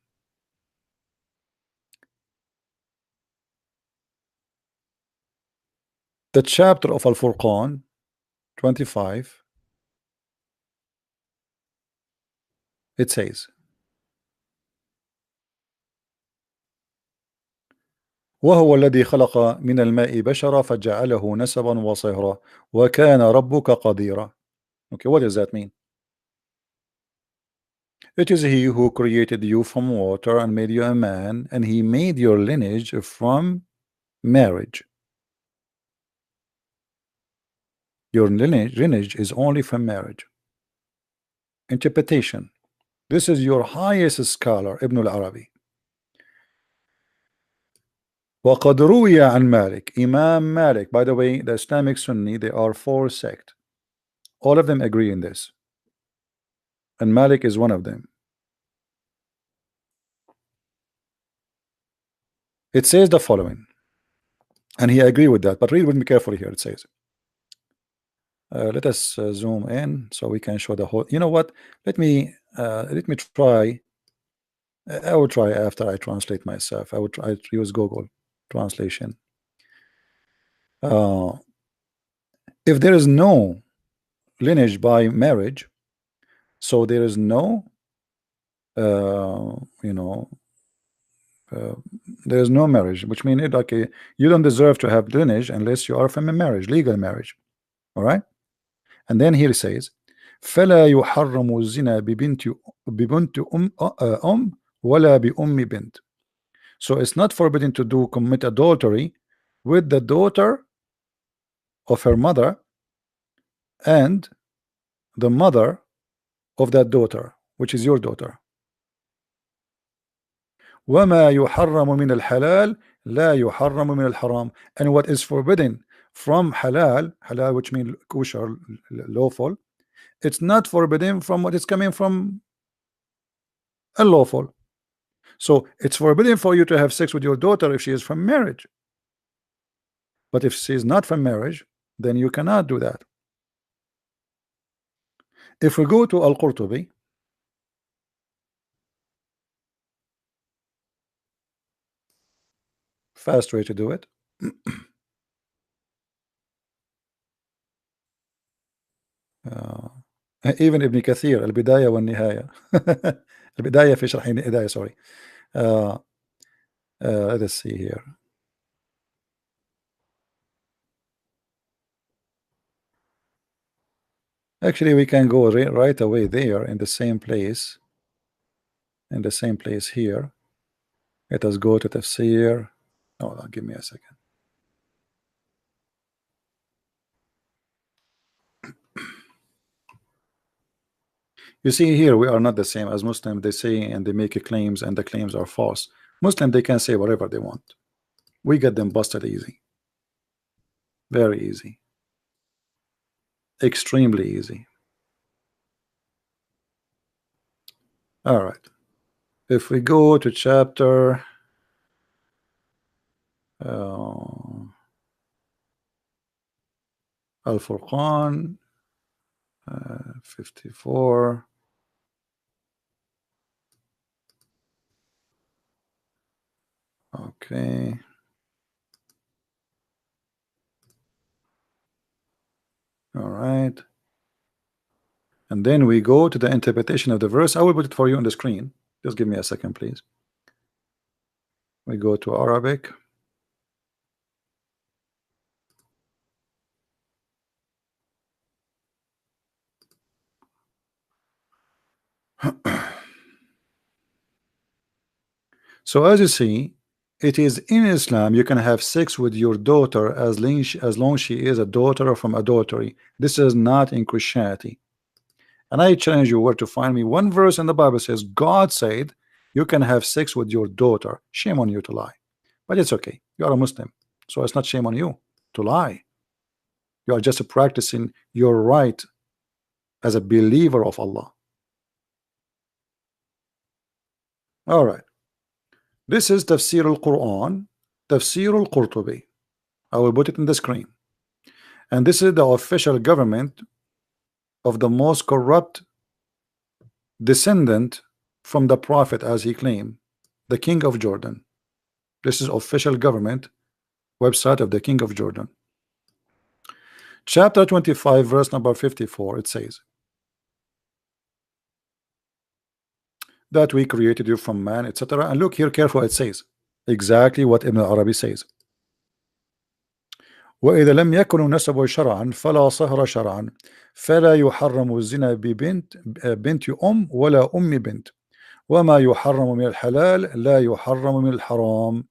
The chapter of Al-Furqan 25, it says, وهو الذي خلق من الماء بشرا فجعله نسبا وصهرا وكان ربك قديرا. Okay, what does that mean? It is he who created you from water and made you a man, and he made your lineage from marriage. Your lineage is only from marriage. Interpretation. This is your highest scholar, Ibn al-Arabi. وقد روي عن مالك, Imam Malik. By the way, the Islamic Sunni, they are 4 sects. All of them agree in this, and Malik is one of them. It says the following, and he agree with that, but read with me carefully here. It says, let us zoom in so we can show the whole. You know what? Let me try. I will try after I translate myself. I will try to use Google translation. If there is no lineage by marriage, so there is no you know, there is no marriage, which means like you don't deserve to have lineage unless you are from a marriage, legal marriage. All right. And then here it says فلا يحرم الزنا ببنت ولا بأم بنت. So it's not forbidden to commit adultery with the daughter of her mother and the mother of that daughter, which is your daughter. وما يحرم من الحلال لا يحرم من الحرام. And what is forbidden from halal, which means kosher, lawful, it's not forbidden from what is coming from unlawful. So it's forbidden for you to have sex with your daughter if she is from marriage. But if she is not from marriage, then you cannot do that. If we go to Al-Qurtubi, fast way to do it. Even Ibn Kathir, البداية والنهاية. البداية في شرح الهداية, sorry. Let's see here. Actually, we can go right away there in the same place. In the same place here. Let us go to Tafsir. Oh, give me a second. You see here, we are not the same as Muslim. They say and they make claims, and the claims are false. Muslim, they can say whatever they want. We get them busted easy. Very easy. Extremely easy. All right. If we go to chapter Al-Furqan 54. Okay. All right. And then we go to the interpretation of the verse. I will put it for you on the screen. Just give me a second, please. We go to Arabic. So as you see, it is in Islam you can have sex with your daughter as long as she is a daughter from adultery. This is not in Christianity. And I challenge you where to find me one verse in the Bible says God said you can have sex with your daughter. Shame on you to lie. But it's okay. You are a Muslim. So it's not shame on you to lie. You are just practicing your right as a believer of Allah. All right. This is Tafsir al-Quran, Tafsir al-Qurtubi. I will put it in the screen. And this is the official government of the most corrupt descendant from the Prophet, as he claimed, the King of Jordan. This is official government website of the King of Jordan. Chapter 25, verse number 54, it says that we created you from man, etc. And look here careful, it says exactly what Ibn Arabi says. وإذا لم يكن نسب شرعا فلا صهر شرعا فلا يحرم الزنا بنت ولا بنت وما يحرم من الحلال لا يحرم من الحرام.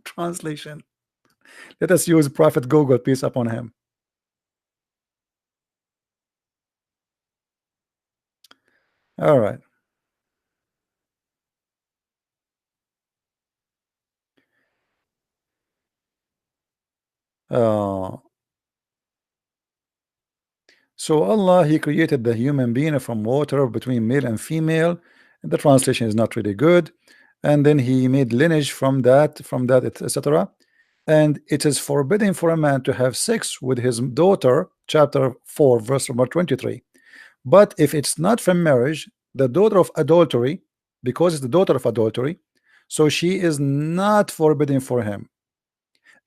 Translation. Let us use Prophet Google, peace upon him. All right. So Allah, he created the human being from water between male and female. The translation is not really good. And then he made lineage from that, etc. And it is forbidden for a man to have sex with his daughter, chapter 4, verse number 23. But if it's not from marriage, the daughter of adultery, because it's the daughter of adultery, so she is not forbidden for him.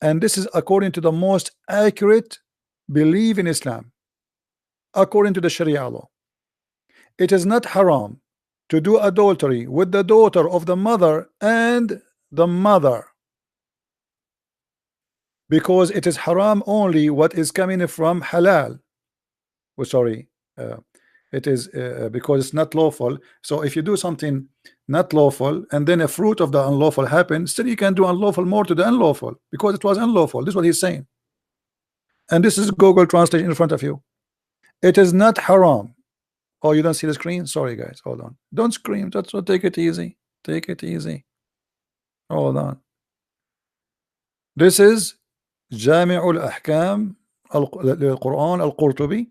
And this is according to the most accurate belief in Islam. according to the Sharia law. It is not haram to do adultery with the daughter of the mother and the mother, because it is haram only what is coming from halal. Oh, sorry, it is because it's not lawful. So if you do something not lawful and then a fruit of the unlawful happens, still you can do unlawful more to the unlawful because it was unlawful. This is what he's saying, and this is Google Translation in front of you. It is not haram. Oh, you don't see the screen? Sorry guys, hold on. Don't scream. That's what. Take it easy. Take it easy. Hold on. This is Jami'ul Ahkam al-Quran al-Qurtubi,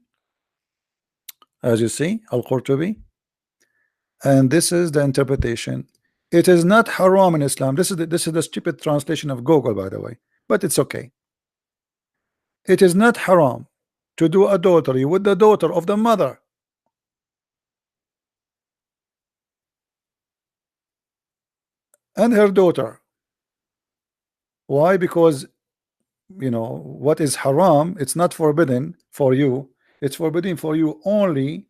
as you see, al-Qurtubi, and this is the interpretation. It is not haram in Islam. This is the stupid translation of Google, by the way, but it's okay. It is not haram to do adultery with the daughter of the mother and her daughter. Why? Because you know what is haram, it's not forbidden for you, it's forbidden for you only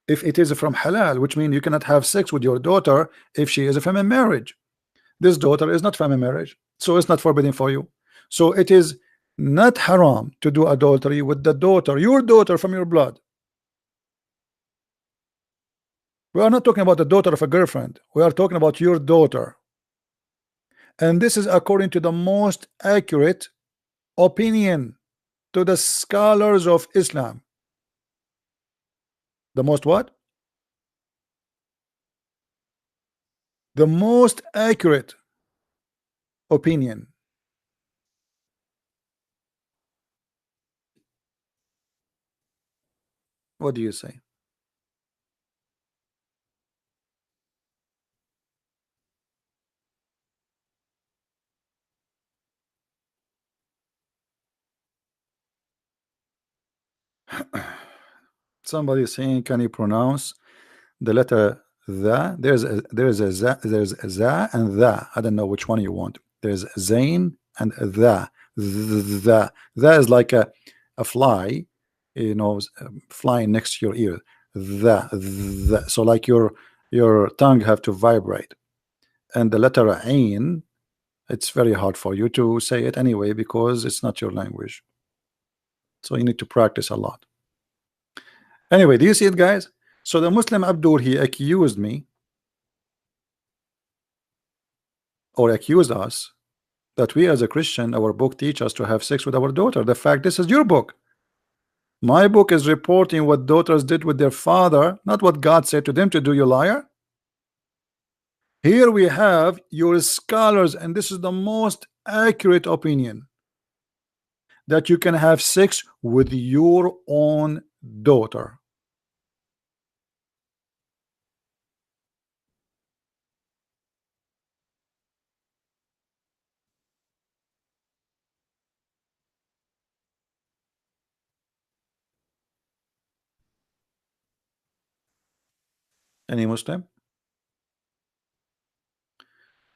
if it is from halal, which means you cannot have sex with your daughter if she is from a marriage. This daughter is not from a marriage, so it's not forbidden for you. So it is not haram to do adultery with the daughter, your daughter from your blood. We are not talking about the daughter of a girlfriend, we are talking about your daughter. And this is according to the most accurate opinion to the scholars of Islam. The most what? The most accurate opinion. What do you say? Somebody is saying, can you pronounce the letter the? There's a za and the. I don't know which one you want. There's zain and the. The is like a fly, you know, flying next to your ear. The. So like your tongue have to vibrate. And the letter ain, it's very hard for you to say it anyway because it's not your language. So you need to practice a lot. Anyway, do you see it, guys? So the Muslim Abdul, he accused me or accused us that we as a Christian, our book teaches us to have sex with our daughter. The fact, this is your book. My book is reporting what daughters did with their father, not what God said to them to do, you liar. Here we have your scholars, and this is the most accurate opinion, that you can have sex with your own daughter. Any Muslim?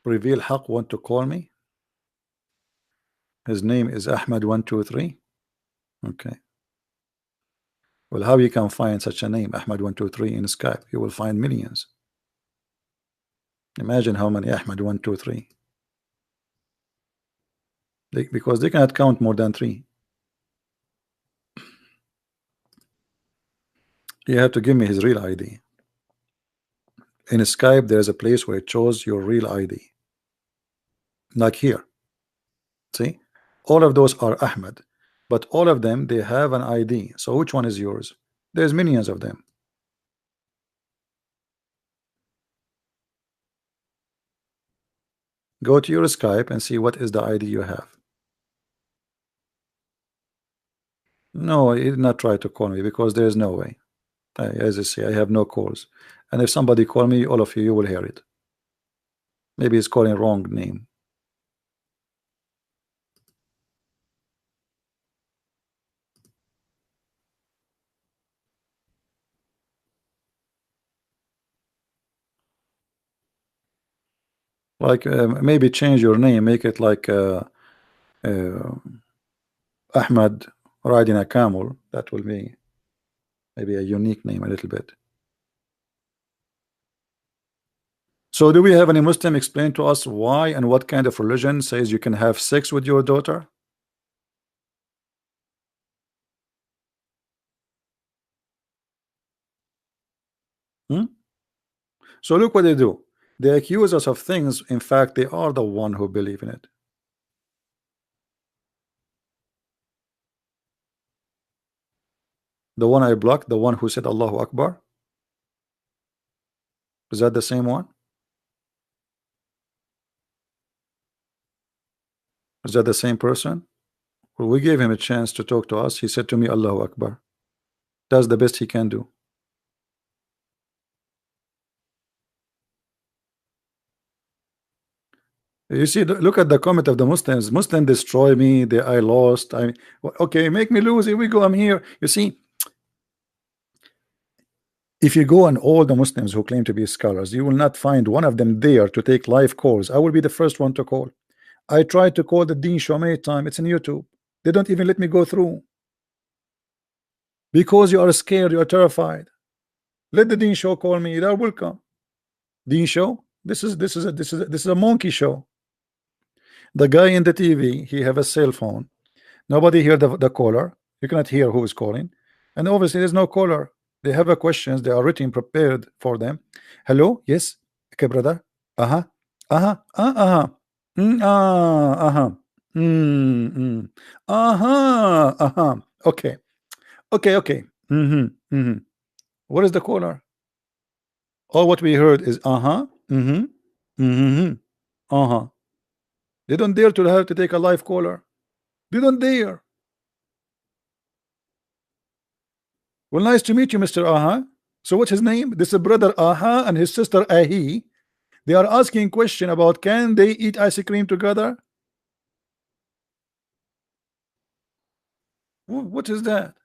Reveal Haq want to call me? His name is Ahmad123. Okay. Well, how you can find such a name, Ahmad123, in Skype? You will find millions. Imagine how many Ahmad123. Because they cannot count more than 3. You have to give me his real ID. In Skype, there's a place where it shows your real ID. Like here. See? All of those are Ahmad. But all of them, they have an ID. So which one is yours? There's millions of them. Go to your Skype and see what is the ID you have. No, he did not try to call me because there is no way. As I say, I have no calls. And if somebody call me, all of you will hear it. Maybe he's calling wrong name. Like maybe change your name, make it like Ahmad riding a camel. That will be Maybe a unique name a little bit. So do we have any Muslim explain to us why and what kind of religion says you can have sex with your daughter? So look what they do. They accuse us of things. In fact, they are the one who believe in it. The one I blocked, the one who said Allahu Akbar. Is that the same one? Is that the same person? Well, we gave him a chance to talk to us. He said to me, Allahu Akbar. That's the best he can do. You see, look at the comment of the Muslims. Muslim destroy me. I lost. Okay, make me lose. Here we go. I'm here. You see, if you go on all the Muslims who claim to be scholars, you will not find one of them there to take live calls. I will be the first one to call. I tried to call the Deen Show many times. It's on YouTube. They don't even let me go through because you are scared. You are terrified. Let the Deen Show call me. They are welcome. Deen Show. This is a monkey show. The guy in the TV, he have a cell phone. Nobody hear the caller. You cannot hear who is calling, and obviously there's no caller. They have a questions. They are written prepared for them. Hello, yes, okay, brother. Uh-huh. Uh-huh. Uh-huh. Uh-huh. Uh-huh. Uh-huh. Okay. Okay. What is the caller? All what we heard is uh-huh. Uh-huh. They don't dare to have to take a live caller. They don't dare. Well, nice to meet you, Mr. Aha. So what's his name? This is brother Aha and his sister Ahi. They are asking question about can they eat ice cream together? What is that?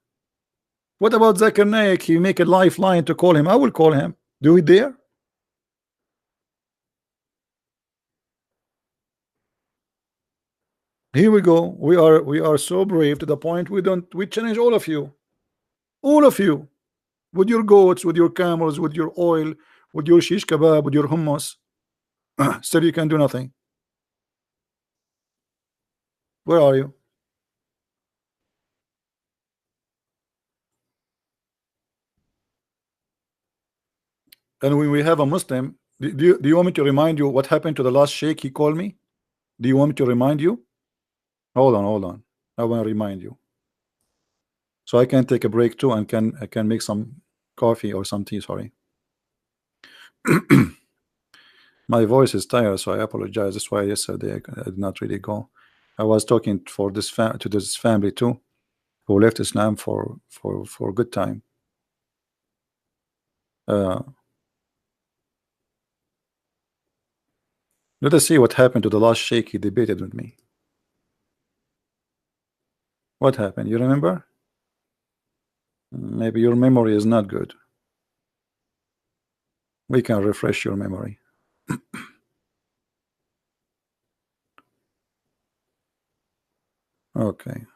What about Zacharias? He make a lifeline to call him. I will call him. Do we dare? Here we go. We are so brave to the point we challenge all of you. All of you. With your goats, with your camels, with your oil, with your shish kebab, with your hummus. Still you can do nothing. Where are you? And when we have a Muslim, do you want me to remind you what happened to the last sheikh he called me? Do you want me to remind you? Hold on. I want to remind you. So I can take a break too and I can make some coffee or some tea, sorry. My voice is tired, so I apologize. That's why yesterday I did not really go. I was talking for this to this family too, who left Islam for a good time. Let us see what happened to the last sheikh he debated with me. What happened? You remember? Maybe your memory is not good. We can refresh your memory. Okay.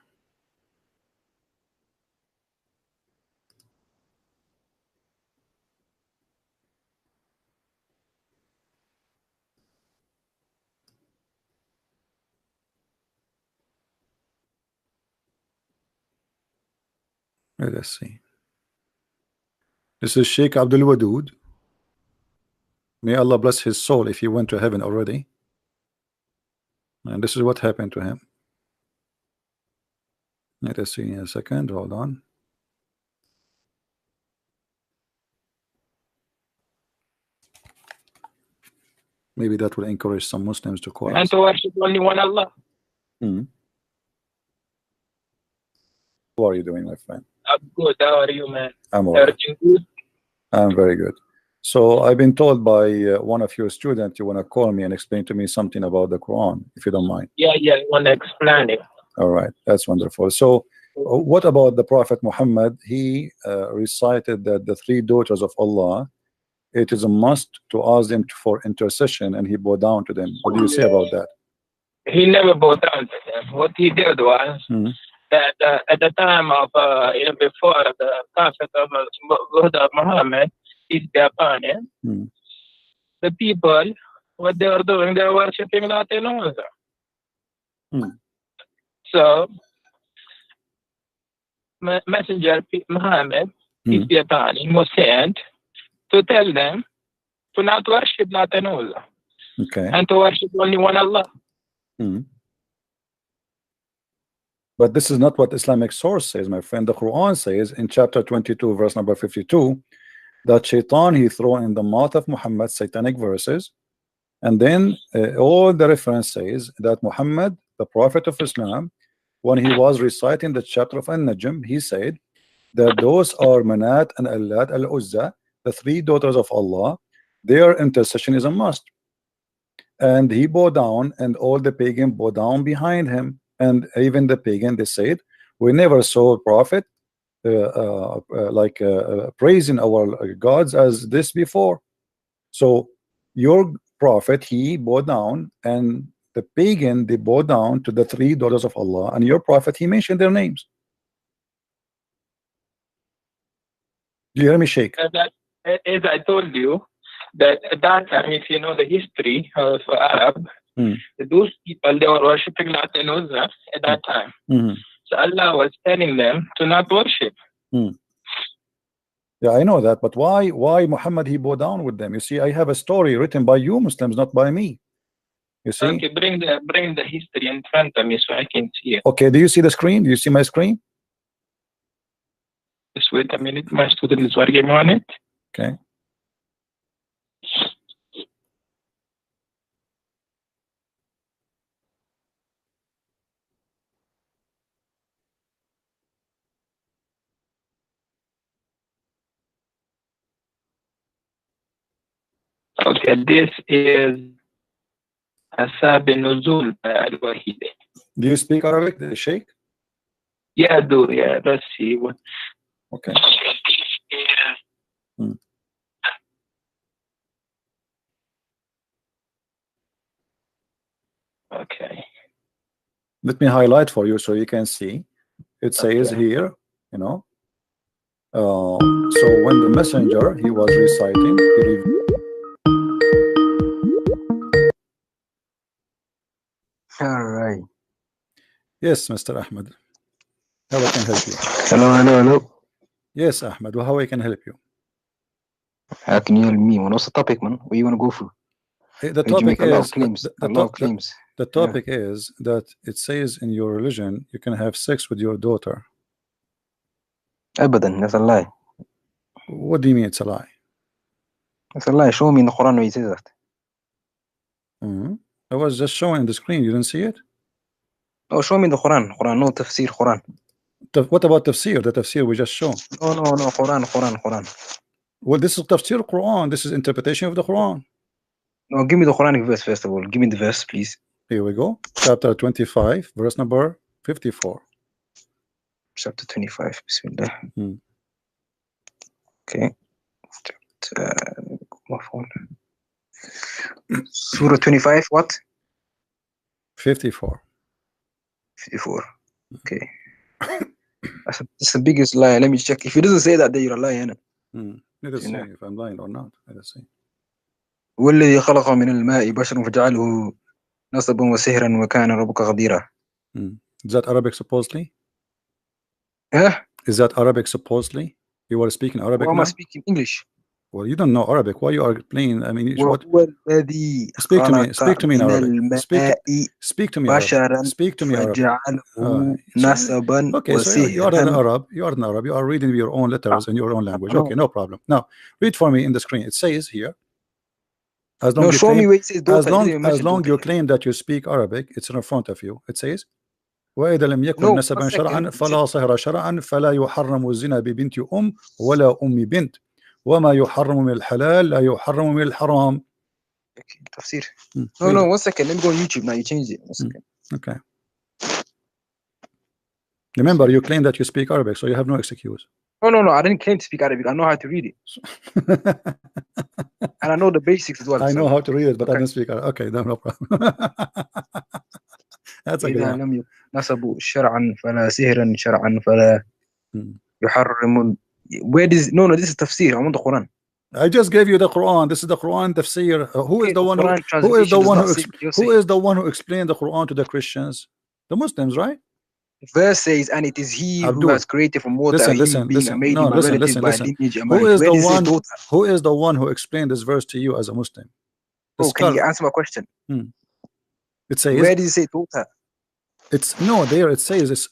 Let us see. This is Sheikh Abdul Wadud. May Allah bless his soul if he went to heaven already. And this is what happened to him. Let us see in a second. Hold on. Maybe that will encourage some Muslims to call us. And to worship only one Allah. How are you doing, my friend? I'm good. How are you, man? I'm all right. Good? I'm very good. So I've been told by one of your students you want to call me and explain to me something about the Quran, if you don't mind. Yeah, I want to explain it. All right, that's wonderful. So what about the Prophet Muhammad? He recited that the three daughters of Allah, it is a must to ask them for intercession, and he bowed down to them. What do you say about that? He never bowed down to them. What he did was, that at the time of before the Prophet of Muhammad, peace be upon him, the people, what they were doing, they were worshiping Latin Uzza. So Messenger Muhammad, peace be upon him, was sent to tell them to not worship Latin Uzza, and to worship only one Allah. But this is not what Islamic source says, my friend. The Quran says in chapter 22, verse number 52, that Shaitan he throw in the mouth of Muhammad satanic verses, and then all the reference says that Muhammad, the Prophet of Islam, when he was reciting the chapter of An-Najm, he said that those are Manat and Allat al-Uzza, the three daughters of Allah, their intercession is a must. And he bowed down, and all the pagan bowed down behind him. And even the pagan, they said, we never saw a prophet praising our gods as this before. So your prophet, he bowed down, and the pagan, they bowed down to the three daughters of Allah, and your prophet, he mentioned their names. Do you hear me, Sheikh? As I told you, that at that time, if you know the history of Arab, those people, they were worshipping Latin Uzza at that time. So Allah was telling them to not worship. Yeah, I know that, but why Muhammad he bowed down with them? You see, I have a story written by you Muslims, not by me. You see? Okay, bring the history in front of me so I can see it. Okay, do you see the screen? Do you see my screen? Just wait a minute, my student is working on it. Okay. Okay, this is Asab Nuzul by Al-Wahid. Do you speak Arabic, Sheikh? Yeah, I do. Yeah, let's see what. Okay. Okay. Let me highlight for you so you can see. It says here, you know. So when the messenger he was reciting, All right. Yes, Mr. Ahmed. How I can help you? Hello. Yes, Ahmed. How I can help you? How can you help me? What's the topic, man? What you want to go through? The topic is the topic is that it says in your religion you can have sex with your daughter. Abadan, that's a lie. What do you mean it's a lie? It's a lie. Show me in the Quran where it says that. I was just showing the screen. You didn't see it? Oh, show me the Quran. No tafsir Quran. What about tafsir? The tafsir we just shown. No. Quran. Well, this is tafsir Quran. This is interpretation of the Quran. No, give me the Quranic verse first of all. Give me the verse, please. Here we go. Chapter 25, verse number 54. Chapter 25. Bismillah. Okay. My phone. Surah 25, what? 54. 54. Okay. That's the biggest lie. Let me check. If it doesn't say that, then you're a liar. Let us see if I'm lying or not. Let us see. والذي خلق من الماء بشر فجعله نصبا وسحرا وكان ربك قديرا. Is that Arabic supposedly? Yeah. Is that Arabic supposedly? You were speaking Arabic now? Am I speaking English? Well, you don't know Arabic. Why you are playing? I mean, what? Speak to me. Speak to me in Arabic. Speak to me. Arabic. Speak to me Arabic. Okay, so you are an Arab. You are an Arab. You are reading your own letters in your own language. Okay, no problem. Now, read for me in the screen. It says here. As long you claim that you speak Arabic, it's in front of you. It says, وإذا لم يكن نسبا شرعا فلا صهر شرعا فلا يحرم الزنا ببنت ولا بنت وما يحرم من الحلال لا يحرم من الحرام. Okay, tafsir. No, 1 second. Let me go on YouTube now. You changed it. 1 second. Okay. Remember, you claim that you speak Arabic, so you have no excuse. No. I didn't claim to speak Arabic. I know how to read it. And I know the basics as well. I know how to read it, but I don't speak Arabic. Okay, no problem. That's a good إذا one. لم يكن نصب شرعا فلا سهرا شرعا فلا يحرم. Where is no this is tafsir. I want the Quran. I just gave you the Quran. This is the Quran tafsir. Who is the one who explained the Quran to the Christians? The Muslims, right? The verse says, and it is he who has created from water a human being and made him a relative by lineage and marriage. Where is his daughter? Who is the one who explained this verse to you as a Muslim? Oh, can you answer my question? It says, where does it say daughter? It's no there. It says it's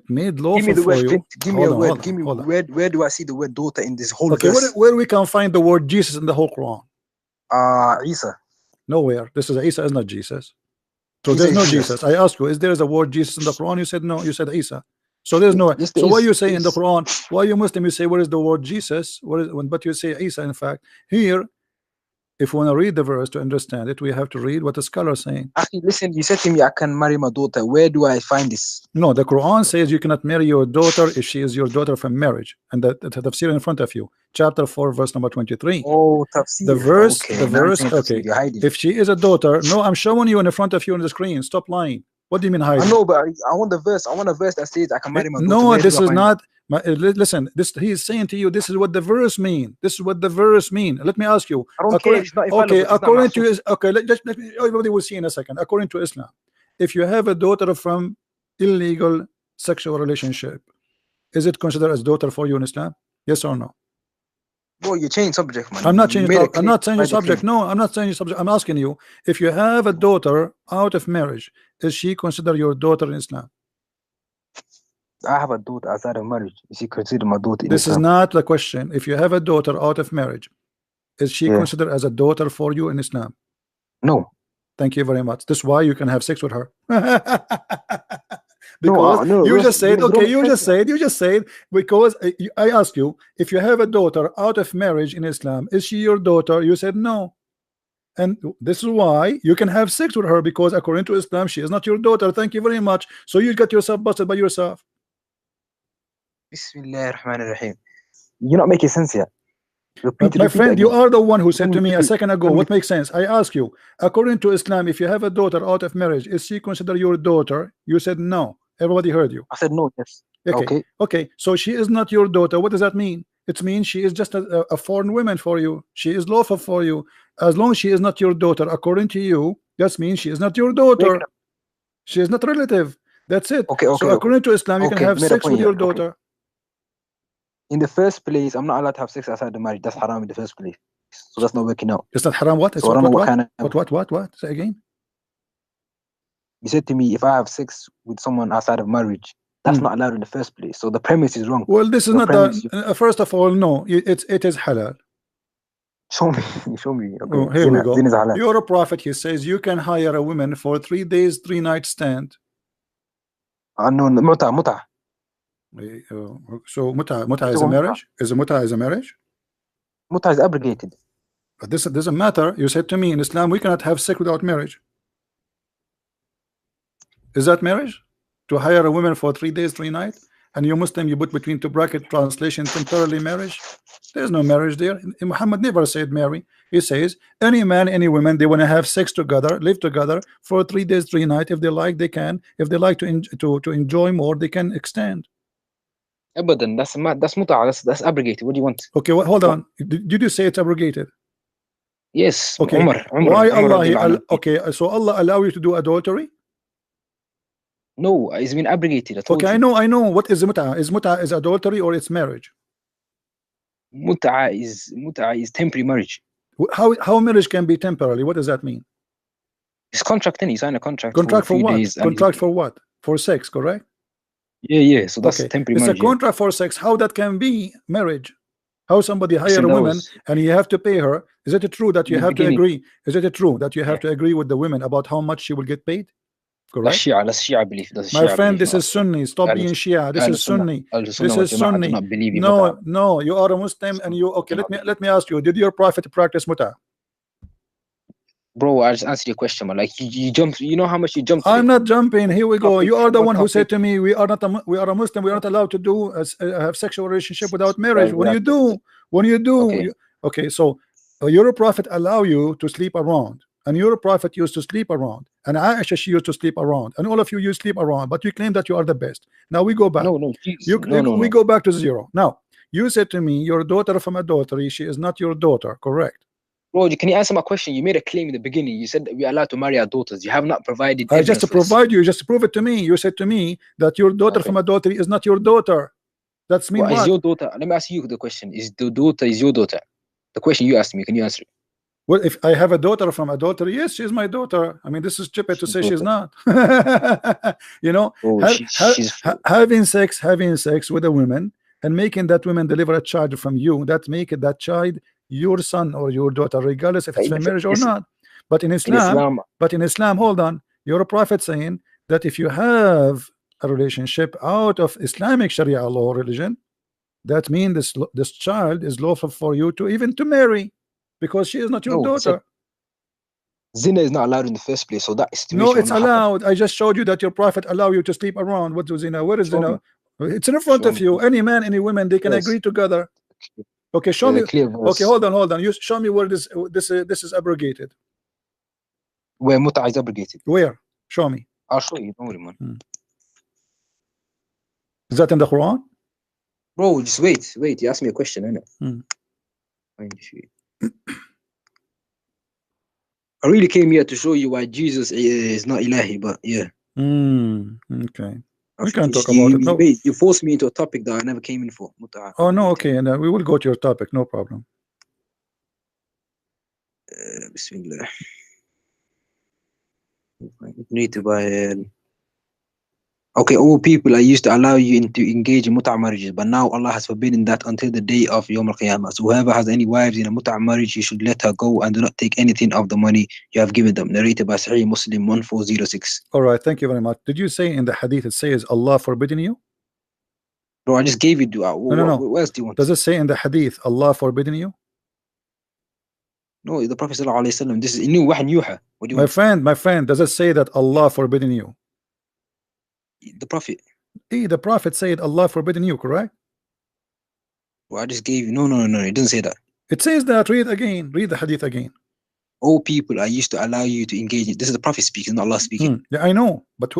made lawful give me the for word, you. Give me a word. Give me where do I see the word daughter in this whole verse? Where we can find the word Jesus in the whole Quran? Isa. Nowhere. This is Isa is not Jesus. So there's no Jesus. I asked you, is there a word Jesus in the Quran? You said no. You said Isa. So there's no. So what you say in the Quran? Why you Muslim? You say where is the word Jesus? But you say Isa. In fact, here, if we want to read the verse to understand it, we have to read what the scholar is saying. Listen, you said to me, I can marry my daughter. Where do I find this? No, the Quran says you cannot marry your daughter if she is your daughter from marriage, and the tafsir in front of you, chapter 4, verse number 23. Oh, tafsir. The verse. Okay. If she is a daughter, no, I'm showing you in the front of you on the screen. Stop lying. What do you mean hiding? I know, but I want the verse. I want a verse that says I can marry my daughter. No, this is not. Listen, he is saying to you, this is what the verse mean. This is what the verse mean. Let me ask you. I don't care. It's not infallible. According to everybody will see in a second. According to Islam, if you have a daughter from illegal sexual relationship, is it considered as daughter for you in Islam? Yes or no? Well, you change subject, man. I'm not changing. I'm not changing subject. No, I'm not changing subject. I'm asking you, if you have a daughter out of marriage, is she considered your daughter in Islam? I have a daughter outside of marriage. Is she considered my daughter? This is not the question. If you have a daughter out of marriage, is she considered as a daughter for you in Islam? No. Thank you very much. That's why you can have sex with her. Because you just said, okay, you just said, because I asked you, if you have a daughter out of marriage in Islam, is she your daughter? You said no. And this is why you can have sex with her, because according to Islam, she is not your daughter. Thank you very much. So you got yourself busted by yourself. Bismillah ar-Rahman ar-Rahim. You're not making sense yet. My friend, you are the one who said to me a second ago, what makes sense? I ask you, according to Islam, if you have a daughter out of marriage, is she considered your daughter? You said no. Everybody heard you. I said no, yes. Okay. So she is not your daughter. What does that mean? It means she is just a foreign woman for you. She is lawful for you. As long as she is not your daughter, according to you, that means she is not your daughter. She is not relative. That's it. So according to Islam, you can have sex with your daughter. In the first place, I'm not allowed to have sex outside the marriage. That's haram in the first place. So that's not working out. It's not haram. What? It's so what? Say again. You said to me, if I have sex with someone outside of marriage, that's not allowed in the first place. So the premise is wrong. Well, this is not first of all, no, it is halal. Show me. Okay. Oh, here we go. You're a prophet. He says you can hire a woman for 3 days, 3 nights stand. No, muta. So muta is a marriage? Is a marriage? Muta is abrogated. But this doesn't matter. You said to me in Islam we cannot have sex without marriage. Is that marriage? To hire a woman for 3 days, 3 nights? And you Muslim, you put between 2 bracket translation temporarily marriage? There's no marriage there. Muhammad never said marry. He says any man, any woman, they want to have sex together, live together for 3 days, 3 nights. If they like, they can. If they like to enjoy more, they can extend. But then that's muta. That's abrogated. What do you want? Okay, well, hold on. Did you say it's abrogated? Yes. Okay. Umar, why Allah? Okay, so Allah allow you to do adultery? No, it's been abrogated. Okay, I know. What is muta? Is muta is adultery or it's marriage? Muta is temporary marriage. How marriage can be temporarily? What does that mean? It's contract. Then you sign a contract. Contract for what? Contract for what? For sex, correct? Yeah. So that's temporary marriage. It's a contract for sex. How that can be marriage? How somebody hire a woman and you have to pay her? Is it true that you have to agree? Is it true that you have to agree with the women about how much she will get paid? Correct. That's Shia belief. My friend, this is Sunni. Stop being Shia. This is Sunni. This is Sunni. No, you are a Muslim and you. Okay, let me ask you. Did your prophet practice muta? Bro, I just answered your question, man. Like you jumped. You know how much you jumped. I'm not jumping. Here we go. You are the one who said to me, we are a Muslim. We are not allowed to do have sexual relationship without marriage. When you do, okay. So your prophet allow you to sleep around, and your prophet used to sleep around. and Aisha, she used to sleep around, and all of you sleep around, but you claim that you are the best. Now we go back. We go back to zero. Now you said to me, your daughter from adultery, she is not your daughter, correct? Bro, can you answer my question? You made a claim in the beginning. You said that we are allowed to marry our daughters. You have not provided. I just provide you, just prove it to me. You said to me that your daughter from adultery is not your daughter. That's mean what? Is your daughter? Let me ask you the question: is the daughter is your daughter? The question you asked me. Can you answer it? Well, if I have a daughter from adultery, yes, she's my daughter. I mean, this is stupid to say she's not. You know, having sex with a woman and making that woman deliver a child from you, that make that child your son or your daughter, regardless if it's by marriage or not. But in Islam, hold on, your prophet saying that if you have a relationship out of Islamic Sharia law religion, that means this child is lawful for you to even to marry, because she is not your daughter. Zina is not allowed in the first place, so that is no, it's allowed. I just showed you that your prophet allow you to sleep around. What is zina? Where is zina? It's in front of you. Any man, any woman, they can agree together. Okay, show me. Okay, hold on. You show me where this is abrogated. Where muta is abrogated? Where? Show me. I'll show you. Don't worry, man. Is that in the Quran? Bro, just wait. You asked me a question, innit? I really came here to show you why Jesus is not Ilahi, but yeah. Okay. We can talk about it. No. You forced me into a topic that I never came in for. Oh no, okay, and we will go to your topic, no problem. Bismillah. Need to buy. Okay, all people are used to allow you to engage in muta marriages, but now Allah has forbidden that until the day of Yawm al-Qiyamah. So whoever has any wives in a muta marriage, you should let her go and do not take anything of the money you have given them. Narrated by Sahih Muslim 1406. All right, thank you very much. Did you say in the hadith it says Allah forbidden you? Bro, I just gave you dua. No. What else do you want? Does it say in the hadith Allah forbidden you? No, the Prophet sallallahu alaihi wasallam. This is inu wahy yuha. What do you want? My friend, does it say that Allah forbidden you? The Prophet. The Prophet said Allah forbidden you, correct? Well, I just gave you. No. It doesn't say that. It says that. Read again. Read the hadith again. All people are used to allow you to engage in. This is the Prophet speaking, not Allah speaking. Yeah, I know. But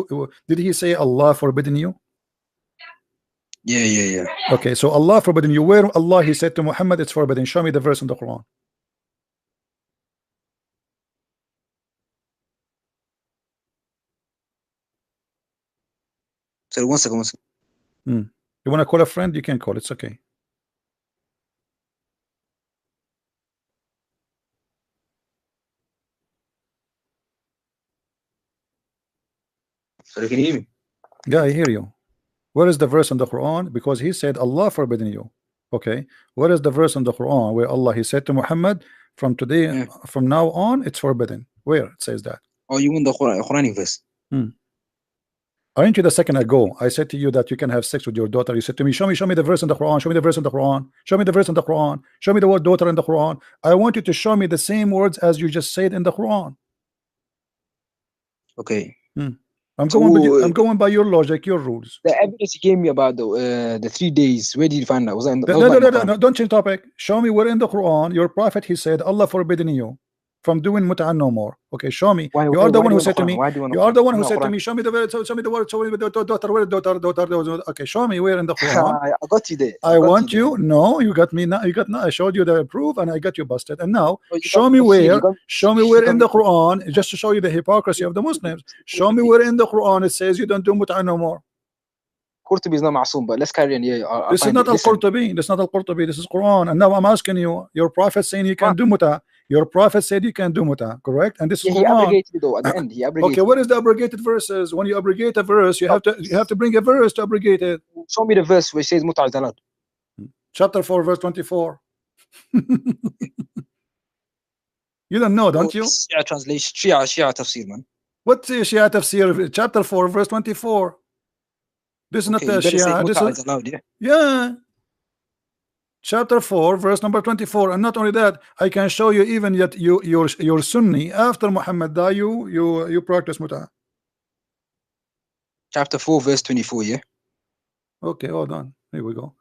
did he say Allah forbidden you? Yeah. Okay, so Allah forbidden you. Where Allah he said to Muhammad it's forbidden? Show me the verse in the Quran. So one second. You want to call a friend? You can call. It's okay. So you can hear me? Yeah, I hear you. Where is the verse in the Quran? Because he said Allah forbidden you. Okay. Where is the verse in the Quran where Allah he said to Muhammad from today, from now on, it's forbidden? Where it says that? Oh, you want the Quranic verse? Aren't you the second ago? I said to you that you can have sex with your daughter. You said to me, show me the verse in the Quran. Show me the verse in the Quran. Show me the verse in the Quran. Show me the word daughter in the Quran. I want you to show me the same words as you just said in the Quran. Okay. I'm going by your logic, your rules. The evidence you gave me about the 3 days, where did you find that? Was that in the No, don't change topic. Show me where in the Quran your prophet he said Allah forbidden you from doing mut'ah no more. Okay, show me. You are the one who said to me. You are the one who said to me. Show me the word. Show me the word. Show me the daughter. Where daughter? Okay, show me where in the Quran. I got you there. I want you. No, you got me. Now you got. I showed you the proof, and I got you busted. And now show me where. Show me where in the Quran, just to show you the hypocrisy of the Muslims. Show me where in the Quran it says you don't do mut'ah no more. Qurtubi is not ma'soom, but let's carry on. This is not al-Qurtubi. This is not al-Qurtubi. This is Quran. And now I'm asking you. Your prophet saying you can do mut'ah. Your prophet said you can do mut'ah, correct? And this is he abrogated it though at the end. He abrogated. Okay, what is the abrogated verses? When you abrogate a verse, you have to bring a verse to abrogate it. Show me the verse where it says mut'ah is allowed. Chapter 4, verse 24. You don't know, don't you? Shia translation, Shia tafsir, man. What's the Shia tafsir? Chapter 4, verse 24. This is not the Shia. This is allowed, yeah. Chapter 4, verse number 24. And not only that, I can show you even that you're Sunni. After Muhammad died, you practice mut'ah. Chapter 4, verse 24, yeah? Okay, hold on. Here we go.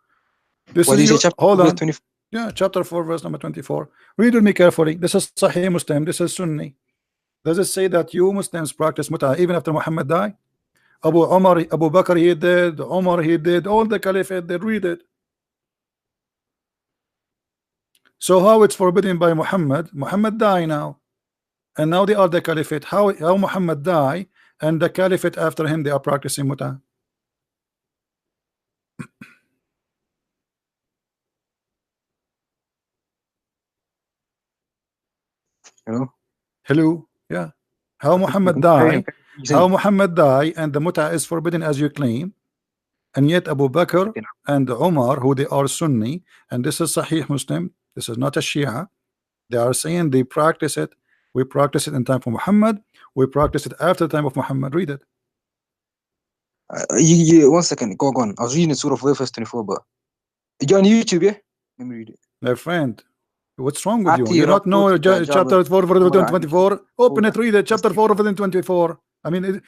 Hold on. 24? Yeah, chapter 4, verse number 24. Read with me carefully. This is Sahih Muslim. This is Sunni. Does it say that you Muslims practice mut'ah even after Muhammad died? Abu Bakr he did, Umar he did, all the caliphate they read it. So how it's forbidden by Muhammad? Muhammad died now, and now they are the caliphate. How Muhammad die and the caliphate after him they are practicing mut'ah? Hello, yeah. How Muhammad die? How Muhammad die and the mut'ah is forbidden as you claim, and yet Abu Bakr and Umar, who they are Sunni, and this is Sahih Muslim, this is not a Shia, they are saying they practice it. We practice it in time for Muhammad, we practice it after the time of Muhammad. Read it. 1 second, go on. I was reading Surah 4 verse 24, but you on YouTube, yeah? Let me read it. My friend, what's wrong with you? You don't know chapter 4 verse 24? Open it, read it. Chapter 4 verse 24. I mean,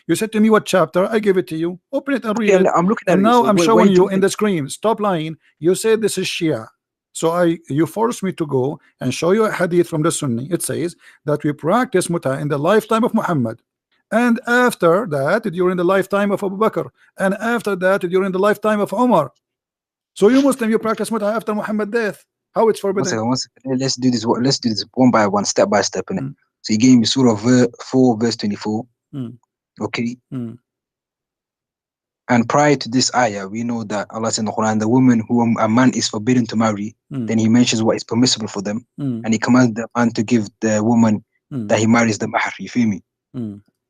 you said to me what chapter, I give it to you. Open it and read it. I'm looking at and it. now So I'm wait, showing wait, you in the screen. Stop lying. You said this is Shia. So you forced me to go and show you a hadith from the Sunni. It says that we practice mut'ah in the lifetime of Muhammad, and after that during the lifetime of Abu Bakr, and after that during the lifetime of Umar. So you Muslim, you practice mut'ah after Muhammad's death. How it's forbidden? 1 second. Let's do this. Let's do this one by one, step by step. Innit? So you gave me Surah 4 verse 24. Okay. And prior to this ayah, we know that Allah said in the Quran, the woman who a man is forbidden to marry, then he mentions what is permissible for them, and he commands the man to give the woman that he marries the mahr. You feel me?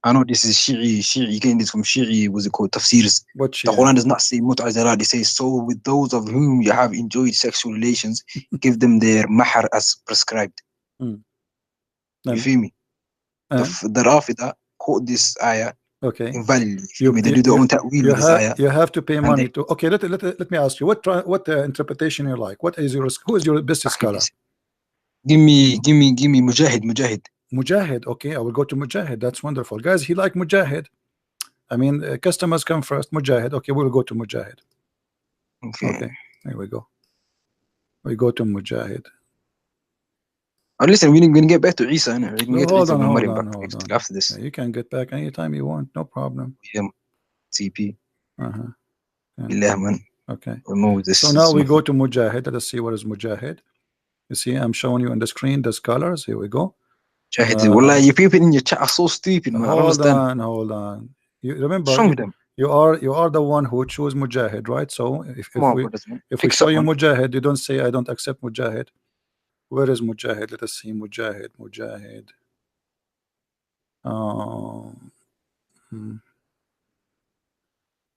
I know this is Shi'i, you getting this from Shi'i, what's it called, tafsirs. The Quran does not say mut'ah is allowed. It says, so with those of whom you have enjoyed sexual relations, give them their mahr as prescribed. You feel me? The Rafida quote this ayah invalidly. They do their own ta'wil with this ayah. You have to pay money to. Okay, let me ask you, what interpretation you like? Who is your best scholar? Give me Mujahid. Mujahid, okay, I will go to Mujahid. That's wonderful, guys. He like Mujahid. I mean, customers come first. Mujahid, okay, we'll go to Mujahid. Okay, here we go. We go to Mujahid. Listen, we're going to get back to Isa. Hold on. After this, yeah, you can get back anytime you want, no problem. TP. Yeah. Okay. Remove this. So now we go to Mujahid. Let us see what is Mujahid. You see, I'm showing you on the screen the scholars. Here we go. Wallah, you people in your chat are so stupid, man. Hold on. You remember, you are the one who chose Mujahid, right? So if we show you Mujahid, you don't say I don't accept Mujahid. Where is Mujahid? Let us see Mujahid.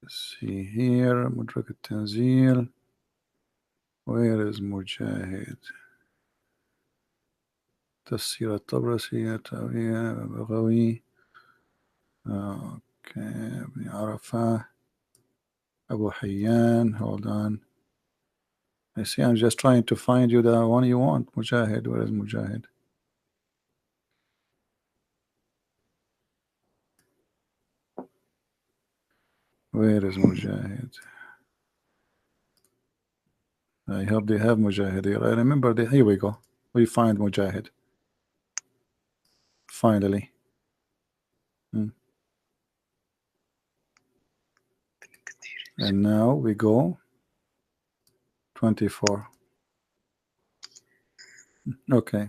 Let's see here. Mudrak al-Tanzil. Where is Mujahid? تفسير الطبرسي بغوي. Okay, Ibn Arafah, Abu Hayyan. Hold on. I see. I'm just trying to find you the one you want. Mujahid. Where is Mujahid? Where is Mujahid? I hope they have Mujahid here. I remember here we go. We find Mujahid. Finally. And now we go 24. Okay.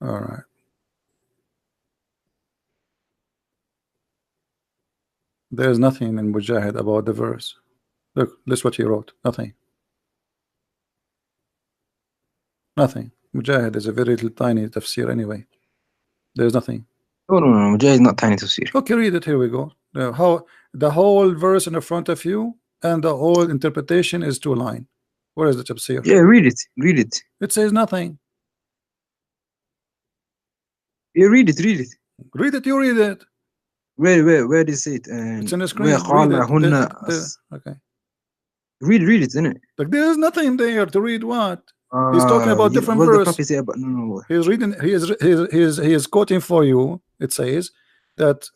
All right. There's nothing in Mujahid about the verse. Look, this is what he wrote. Nothing. Mujahid is a very little tiny tafsir anyway. There's nothing. No. Mujahid is not tiny tafsir. Okay, read it. Here we go. How the whole verse in the front of you and the whole interpretation is 2 lines. Where is the tafsir? Yeah, read it. It says nothing. Yeah, read it. Read it. You read it. Where does it? It's on the screen. Okay. Read it, isn't it? Like there's nothing there to read. What? He's talking about different verse. No. He's reading. He is quoting for you. It says that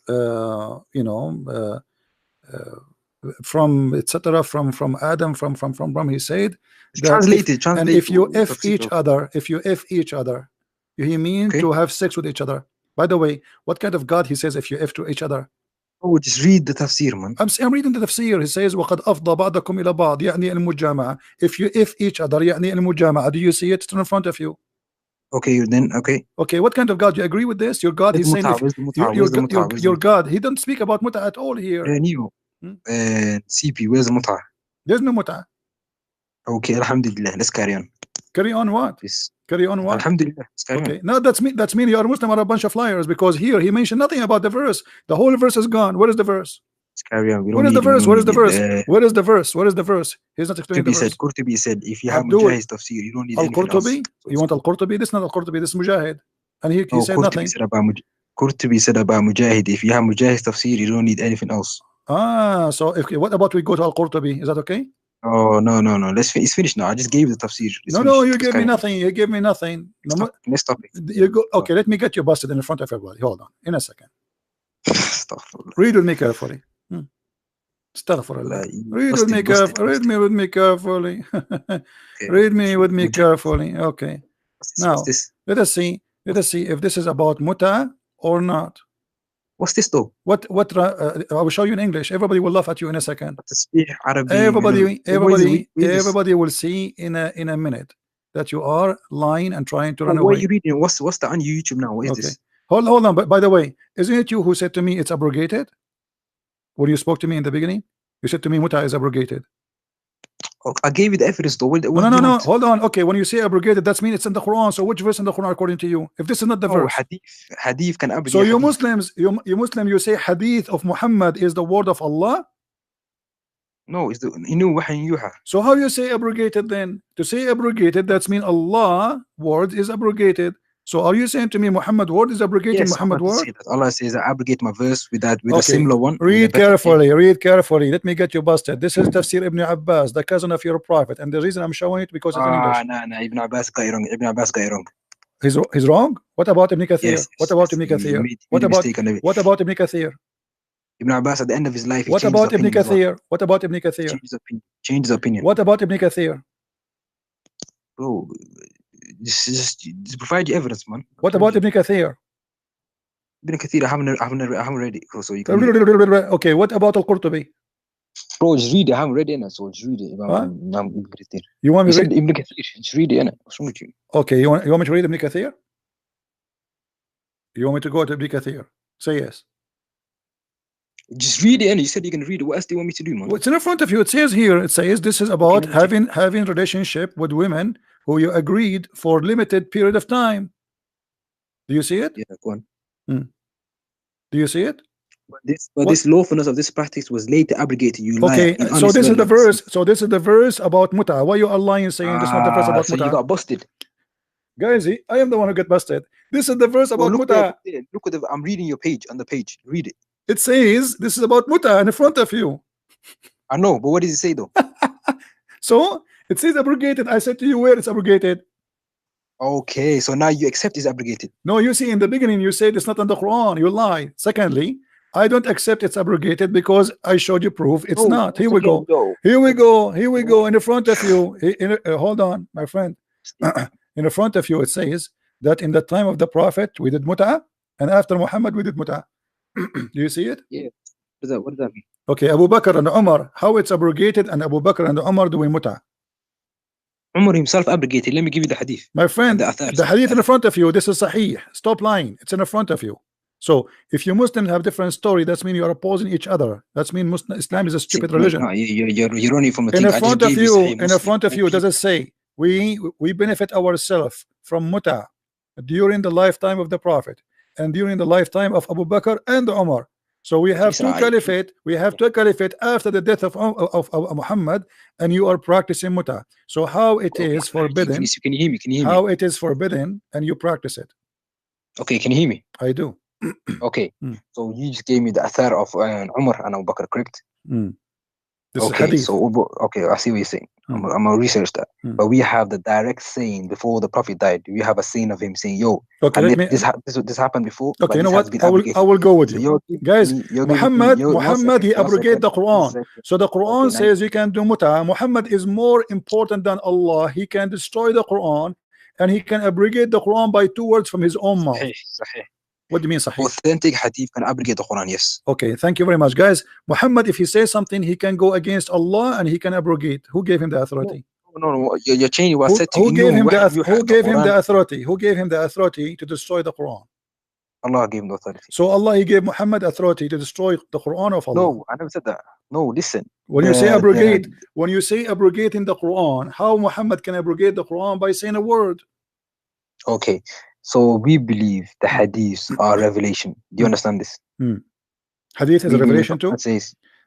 from etc. from Adam, from he said that translated. and if you if each other, he mean Okay. to have sex with each other. By the way, what kind of God he says if you if to each other? Oh, just read the tafsir, man. I'm reading the tafsir. He says وقد أفضى بعضكم إلى بعض يعني المجامعة. If you if each other يعني المجامعة. Do you see it? It's in front of you. Okay, then okay. What kind of God? You agree with this? Your God, he's saying if your God, he don't speak about muta at all here. CP, where's the muta? There's no muta. Okay, alhamdulillah. Let's carry on. Carry on what? Yes. Carry on what? Alhamdulillah. Let's carry okay. on. No, that's mean you are Muslim or a bunch of liars, because here he mentioned nothing about the verse. The whole verse is gone. Where is the verse? Let's carry on. Where is the verse? Where is the verse? Where is the verse? Where is the verse? He's not explaining the verse. Qurtubi said, if you have Mujahid's tafsir, you don't need anything else. You want Al-Qurtubi? This is not Al-Qurtubi. This is Mujahid. And he said nothing. Qurtubi said about Mujahid, if you have Mujahid's tafsir, you don't need anything else. So what about we go to Al-Qurtubi? Is that okay? Oh, no. It's finished now. I just gave the tafsir. No, you gave me nothing. You gave me nothing. Next topic. You go. Okay, let me get you busted in front of everybody. Hold on. In a second. Read with me carefully. Astaghfirullah. Read with me carefully. Read me with me carefully. Read me with me carefully. Okay. Now, let us see if this is about muta or not. What's this though? I will show you in English. Everybody will laugh at you in a second. Everybody will see in a minute that you are lying and trying to run away. What are you reading? What's that on YouTube now? What is this? Hold on. But by the way, isn't it you who said to me it's abrogated? When you spoke to me in the beginning, you said to me muta is abrogated. I gave you the evidence though. No. Hold on. Okay, when you say abrogated, that means it's in the Quran. So which verse in the Quran according to you? If this is not the verse, hadith can abrogate. So you Muslims, you say hadith of Muhammad is the word of Allah? No, it's the yuha. So how you say abrogated then? To say abrogated, that's mean Allah word is abrogated. So are you saying to me Muhammad word is abrogating? Yes, Muhammad word? Allah says I abrogate my verse with a similar one. Read carefully. Let me get you busted. This is Tafsir Ibn Abbas, the cousin of your prophet, and the reason I'm showing it because it's in English. No, Ibn Abbas got it wrong. He's wrong? What about Ibn Kathir? Yes, what about Ibn Kathir? What about Ibn Kathir? Ibn Abbas at the end of his life. What about Ibn Kathir? What about Ibn Kathir? Change his opinion. What about Ibn Kathir? Bro, just provide your evidence, man. What about Ibn Kathir? Ibn Kathir, I haven't read it, so you can. Okay, what about Al-Qurtubi? Bro, just read it. I haven't read it, so just read it. You want me to read Ibn Kathir? Just read it, what's wrong with you? Okay, you want me to read Ibn Kathir? You want me to go to Ibn Kathir? Say yes. Just read it, you said you can read it. What else do you want me to do, man? What's in front of you? It says here. It says this is about having relationship with women who you agreed for limited period of time. Do you see it? Yeah, go on. Do you see it? But this lawfulness of this practice was later abrogated. Okay, so this is the verse. So this is the verse about muta. Why you are lying saying this is not the verse about muta? You got busted. Guys, I am the one who got busted. This is the verse about muta. Look at I'm reading your page on the page. Read it. It says this is about muta in front of you. I know, but what does it say though? So it says abrogated. I said to you where it's abrogated. Okay, so now you accept it's abrogated. No, you see in the beginning you said it's not in the Quran. You lie. Secondly, I don't accept it's abrogated because I showed you proof it's not. Here we go. Here we go. In the front of you. Hold on, my friend. In the front of you it says that in the time of the Prophet we did muta, and after Muhammad we did muta. Do you see it? Yeah. What does that mean? Okay, Abu Bakr and Umar, how it's abrogated, and Abu Bakr and Umar doing muta. Umar himself abrogated. Let me give you the hadith. My friend, the hadith in front of you. This is sahih. Stop lying. It's in front of you. So if you Muslims have different story, that's mean you are opposing each other. That's mean Islam is a stupid religion. No, you're running from a thing. In the front of you, does it say we benefit ourselves from muta during the lifetime of the Prophet and during the lifetime of Abu Bakr and Umar? So we have two caliphate. We have two caliphate after the death of Muhammad, and you are practicing muta. So how it is forbidden? Can you hear me? Can you hear me? How it is forbidden, and you practice it? Okay, can you hear me? I do. Okay, so you just gave me the athar of Umar and Abu Bakr, correct? This is okay, hadith. so okay, I see what you're saying. I'm gonna research that. But we have the direct saying before the Prophet died. We have a saying of him saying, "Yo, okay, let me, this happened before." Okay, but you know this what? has been I will go with So you, guys. Muhammad, he abrogated the Quran. So the Quran says you can do muta. Muhammad is more important than Allah. He can destroy the Quran, and he can abrogate the Quran by 2 words from his own mouth. What do you mean, sahih? Authentic hadith can abrogate the Quran, yes. Okay, thank you very much, guys. Muhammad, if he says something, he can go against Allah and he can abrogate. Who gave him the authority? No, you're changing what I said to who you. Gave him who gave him the authority? Who gave him the authority to destroy the Quran? Allah gave him the authority. So Allah, he gave Muhammad authority to destroy the Quran of Allah. No, I never said that. No, listen. When you say abrogate, when you say abrogate in the Quran, how Muhammad can abrogate the Quran by saying a word? Okay, so we believe the hadiths are revelation. Do you understand this? Hadith is a revelation too?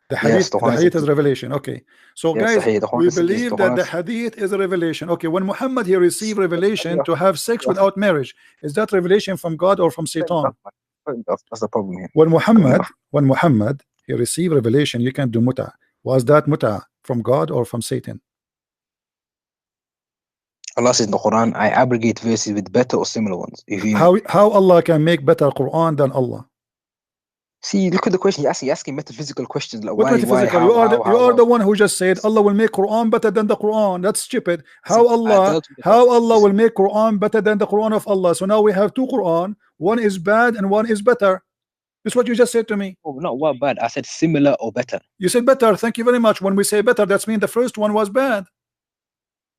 The hadith, yes, the hadith is revelation. Okay, so yes, guys, we believe that the hadith is a revelation. Okay, when Muhammad he received revelation to have sex without marriage, is that revelation from God or from Satan? That's the problem here. When Muhammad he received revelation, you can do muta. Was that muta from God or from Satan? Allah says in the Quran, I abrogate verses with better or similar ones. How Allah can make better Quran than Allah? See, look at the question you're asking metaphysical questions. Like what metaphysical? You are the one who just said Allah will make Quran better than the Quran. That's stupid. How Allah will make Quran better than the Quran of Allah? So now we have 2 Quran. One is bad and one is better. That's what you just said to me. Oh, not what bad. I said similar or better. You said better. Thank you very much. When we say better, that means the first one was bad.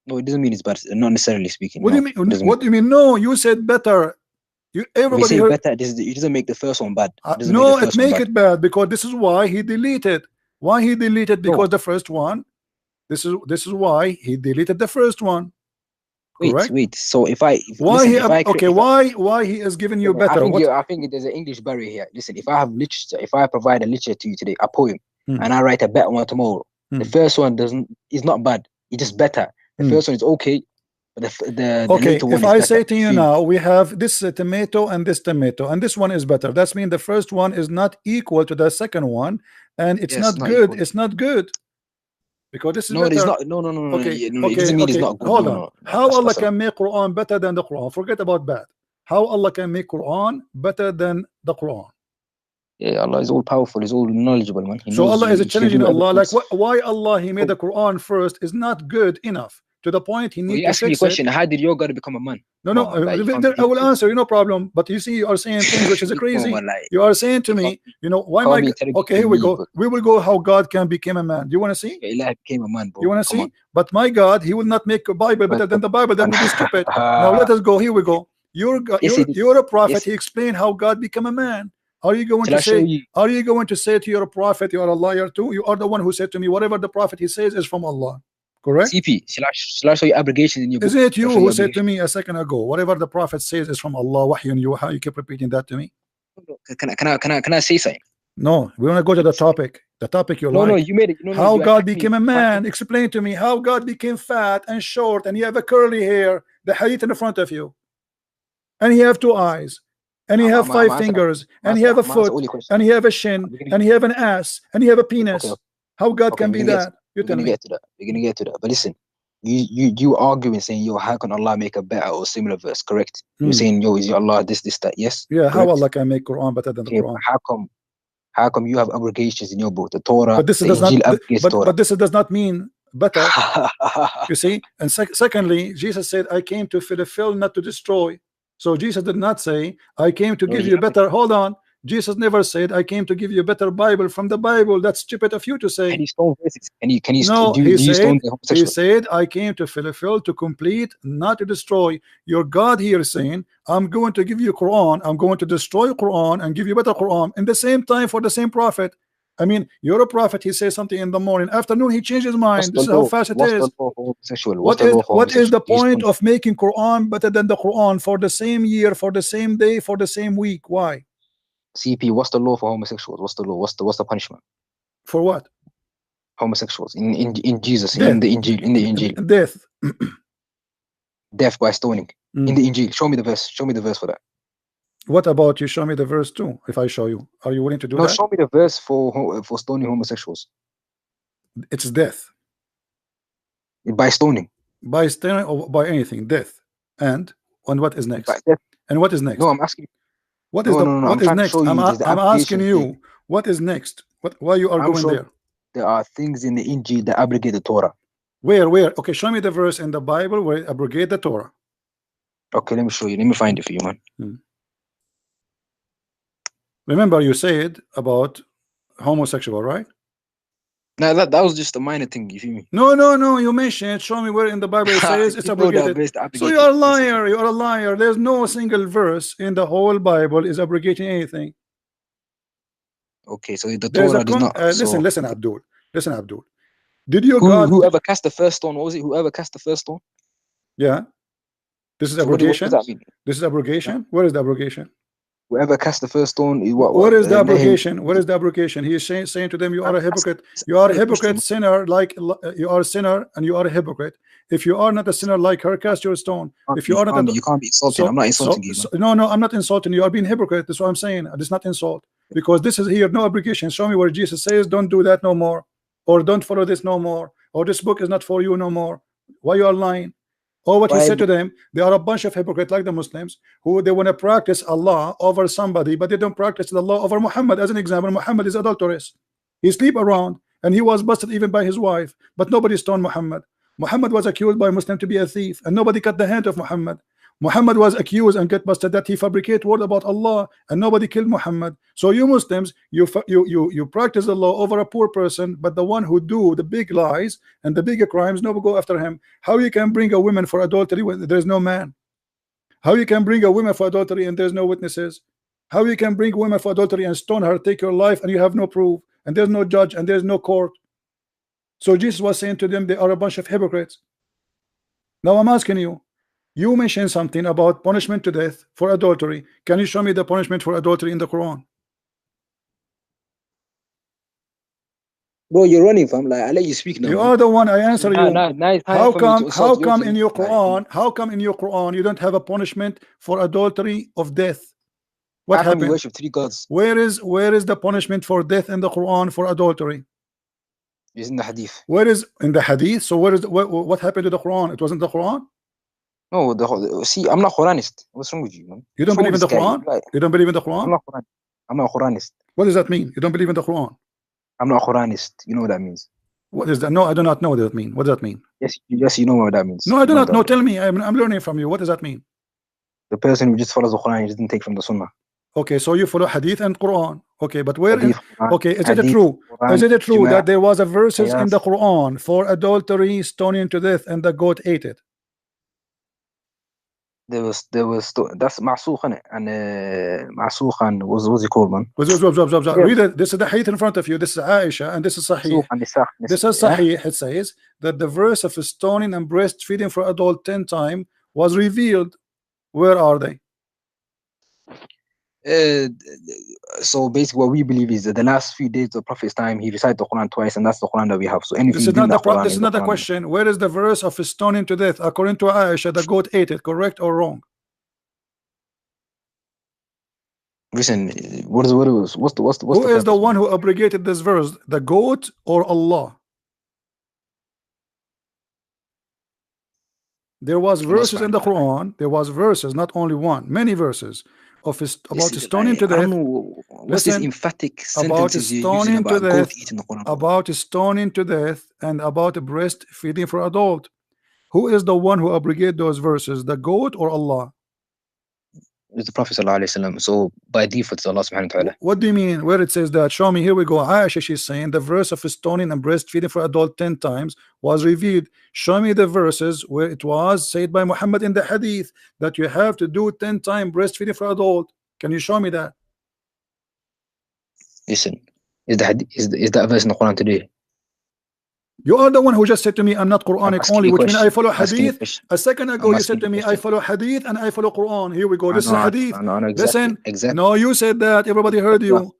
No, it doesn't mean it's bad. Not necessarily speaking. What do you mean? What do you mean? No, you said better. Everybody say better. It doesn't make the first one bad. No, it make it bad because this is why he deleted. Why he deleted? Because the first one. This is why he deleted the first one. Correct? Wait. So why he is giving you better? I think there's an English barrier here. Listen, if I have literature, if I provide a literature to you today, a poem, and I write a better one tomorrow, the first one is not bad. It's just better. The first one is okay. The okay, if I say to you now, we have this tomato and this tomato, and this one is better. That means the first one is not equal to the second one, and it's not good. Equal. It's not good because this is better. It is not. No. Okay, it doesn't mean it's not good. Hold on. How Allah can make Quran better than the Quran? Forget about bad. How Allah can make Quran better than the Quran? Yeah, Allah is all powerful. He's all knowledgeable, man. So Allah is challenging Allah. Like why Allah He made the Quran first is not good enough. To the point he needs to fix me a question. How did your God become a man? No, I will answer you, no problem. But you see, you are saying things which is crazy. You are saying to me, why am I? Okay, here we go. We will go how God can become a man. Do you want to see? Allah became a man, bro. You want to see? But my God, He will not make a Bible better than the Bible. That would be stupid. Now let us go. Here we go. You're a prophet. He explained how God became a man. Are you going to say? Are you going to say to your prophet you are a liar too? You are the one who said to me whatever the prophet he says is from Allah. Correct? CP, shall I show you abrogation in your book? Isn't it you who said to me a second ago, whatever the prophet says is from Allah, wahyun you? How you keep repeating that to me? Can I say something? No, we want to go to the topic. The topic you like. No, you made it. How God became a man. Explain to me how God became fat and short and you have a curly hair, the hadith in the front of you. And he have 2 eyes. And he have 5 fingers. And he have a foot. And he have a shin. And he have an ass. And he have a penis. How God can be that? We're gonna get to that. But listen, you arguing saying, yo, how can Allah make a better or similar verse? Correct? You're saying, yo, is your Allah this, that? Yes. Yeah. Correct? How Allah can make Quran better than the Quran? How come you have abrogations in your book, the Torah? But this does not. But this does not mean better. You see. And secondly, Jesus said, "I came to fulfill, not to destroy." So Jesus did not say, "I came to give you better." Hold on. Jesus never said, "I came to give you a better Bible from the Bible." That's stupid of you to say. Can he he said, "I came to fulfill, to complete, not to destroy." Your God here is saying, "I'm going to give you Quran. I'm going to destroy Quran and give you better Quran." In the same time, for the same prophet. I mean, you're a prophet. He says something in the morning. Afternoon, he changes his mind. This is how fast it is. What is the point of making Quran better than the Quran for the same year, for the same day, for the same week? Why? CP, what's the law for homosexuals? What's the law? What's the punishment? For what? Homosexuals in Jesus, in the Injil. Death. Death by stoning. In the Injil. Show me the verse. Show me the verse for that. What about you? Show me the verse too. If I show you, are you willing to do that? No, show me the verse for stoning homosexuals. It's death. By stoning. By stoning or by anything, death. And what is next? And what is next? No, I'm asking. What is what is next? I'm asking you. What is next? Why you are going there? There are things in the Injil that abrogate the Torah. Where? Okay, show me the verse in the Bible where it abrogate the Torah. Okay, let me show you. Let me find it for you, man. Remember, you said about homosexual, right? No, that was just a minor thing. You feel me? No. You mentioned. Show me where in the Bible it says it's abrogated. So you are a liar. You are a liar. There's no single verse in the whole Bible is abrogating anything. Okay, so the Torah does not. Listen, Abdul. Listen, Abdul. Did you whoever cast the first stone? What was it? Whoever cast the first stone? Yeah. This is abrogation. What does that mean? This is abrogation. Where is the abrogation? Whoever cast the first stone is what is the abrogation? What is the abrogation? He is saying to them, you are a hypocrite. You are a hypocrite, sinner, like you are a sinner, and you are a hypocrite. If you are not a sinner like her, cast your stone. If you are not, you can't be insulting. I'm not insulting you. No, I'm not insulting you. You are being hypocrite. That's what I'm saying. It's not insult, because this is here no abrogation. Show me where Jesus says, don't do that no more, or don't follow this no more, or this book is not for you no more. Why you are lying? Or what he said to them, they are a bunch of hypocrites like the Muslims who they want to practice Allah over somebody, but they don't practice the law over Muhammad. As an example, Muhammad is adulterous. He sleep around and he was busted even by his wife, but nobody stoned Muhammad. Muhammad was accused by Muslim to be a thief, and nobody cut the hand of Muhammad. Muhammad was accused and get busted that he fabricate word about Allah, and nobody killed Muhammad. So you Muslims, you practice the law over a poor person, but the one who do the big lies and the bigger crimes, nobody go after him. How you can bring a woman for adultery when there's no man? How you can bring a woman for adultery and there's no witnesses? How you can bring women for adultery and stone her, take your life, and you have no proof, and there's no judge and there's no court? So Jesus was saying to them, they are a bunch of hypocrites. Now I'm asking you, you mentioned something about punishment to death for adultery. Can you show me the punishment for adultery in the Quran? Bro, you're running, fam. Like, I let you speak now. You are the one. I answer you. How come in your Quran? How come in your Quran you don't have a punishment for adultery of death? What happened? You worship 3 gods. Where is the punishment for death in the Quran for adultery? It's in the Hadith. Where is in the Hadith? So where is what happened to the Quran? It wasn't the Quran. No, see, I'm not Quranist. What's wrong with you, man? You don't believe in the Quran? You don't believe in the Quran? I'm not Quranist. What does that mean? You don't believe in the Quran? I'm not Quranist. You know what that means? What is that? No, I do not know what that means. What does that mean? Yes, you know what that means. No, I do not know. Tell me. I'm learning from you. What does that mean? The person who just follows the Quran, he doesn't take from the Sunnah. Okay, so you follow Hadith and Quran. Okay, but where? Is it true? Quran, is it true Jum'ah, that there was a verses in the Quran for adultery, stoning to death, and the goat ate it? There was that's Ma'sukhan and Ma'sukhan what's it called, man? Read it. This is the hadith in front of you. This is Aisha and this is Sahih. This is Sahih. It says that the verse of stoning and breastfeeding for adult 10 times was revealed. Where are they? So basically what we believe is that the last few days of the Prophet's time he recited the Quran twice, and that's the Quran that we have. So anything this is not the this is not the question. Where is the verse of stoning to death? According to Aisha, the goat ate it. Correct or wrong? Listen, what's who is the one who abrogated this verse? The goat or Allah? There was verses in the Quran. There was verses, not only one, many verses of about stoning to death. What's this emphatic sentences you're using about goat eating the Quran? About stoning to death and about breastfeeding for adult. Who is the one who abrogated those verses? The goat or Allah? It's the Prophet ﷺ. So by default, it's Allah subhanahu wa ta'ala. What do you mean? Where it says that? Show me. Here we go. Aisha, she's saying the verse of stoning and breastfeeding for adult 10 times was revealed. Show me the verses where it was said by Muhammad in the hadith that you have to do 10 times breastfeeding for adult. Can you show me that? Listen, is that verse in the Quran today? You are the one who just said to me, I'm not Quranic only, which means I follow hadith. A second ago, you said to me, I follow hadith and I follow Quran. Here we go. This is hadith. Listen, no, you said that. Everybody heard you.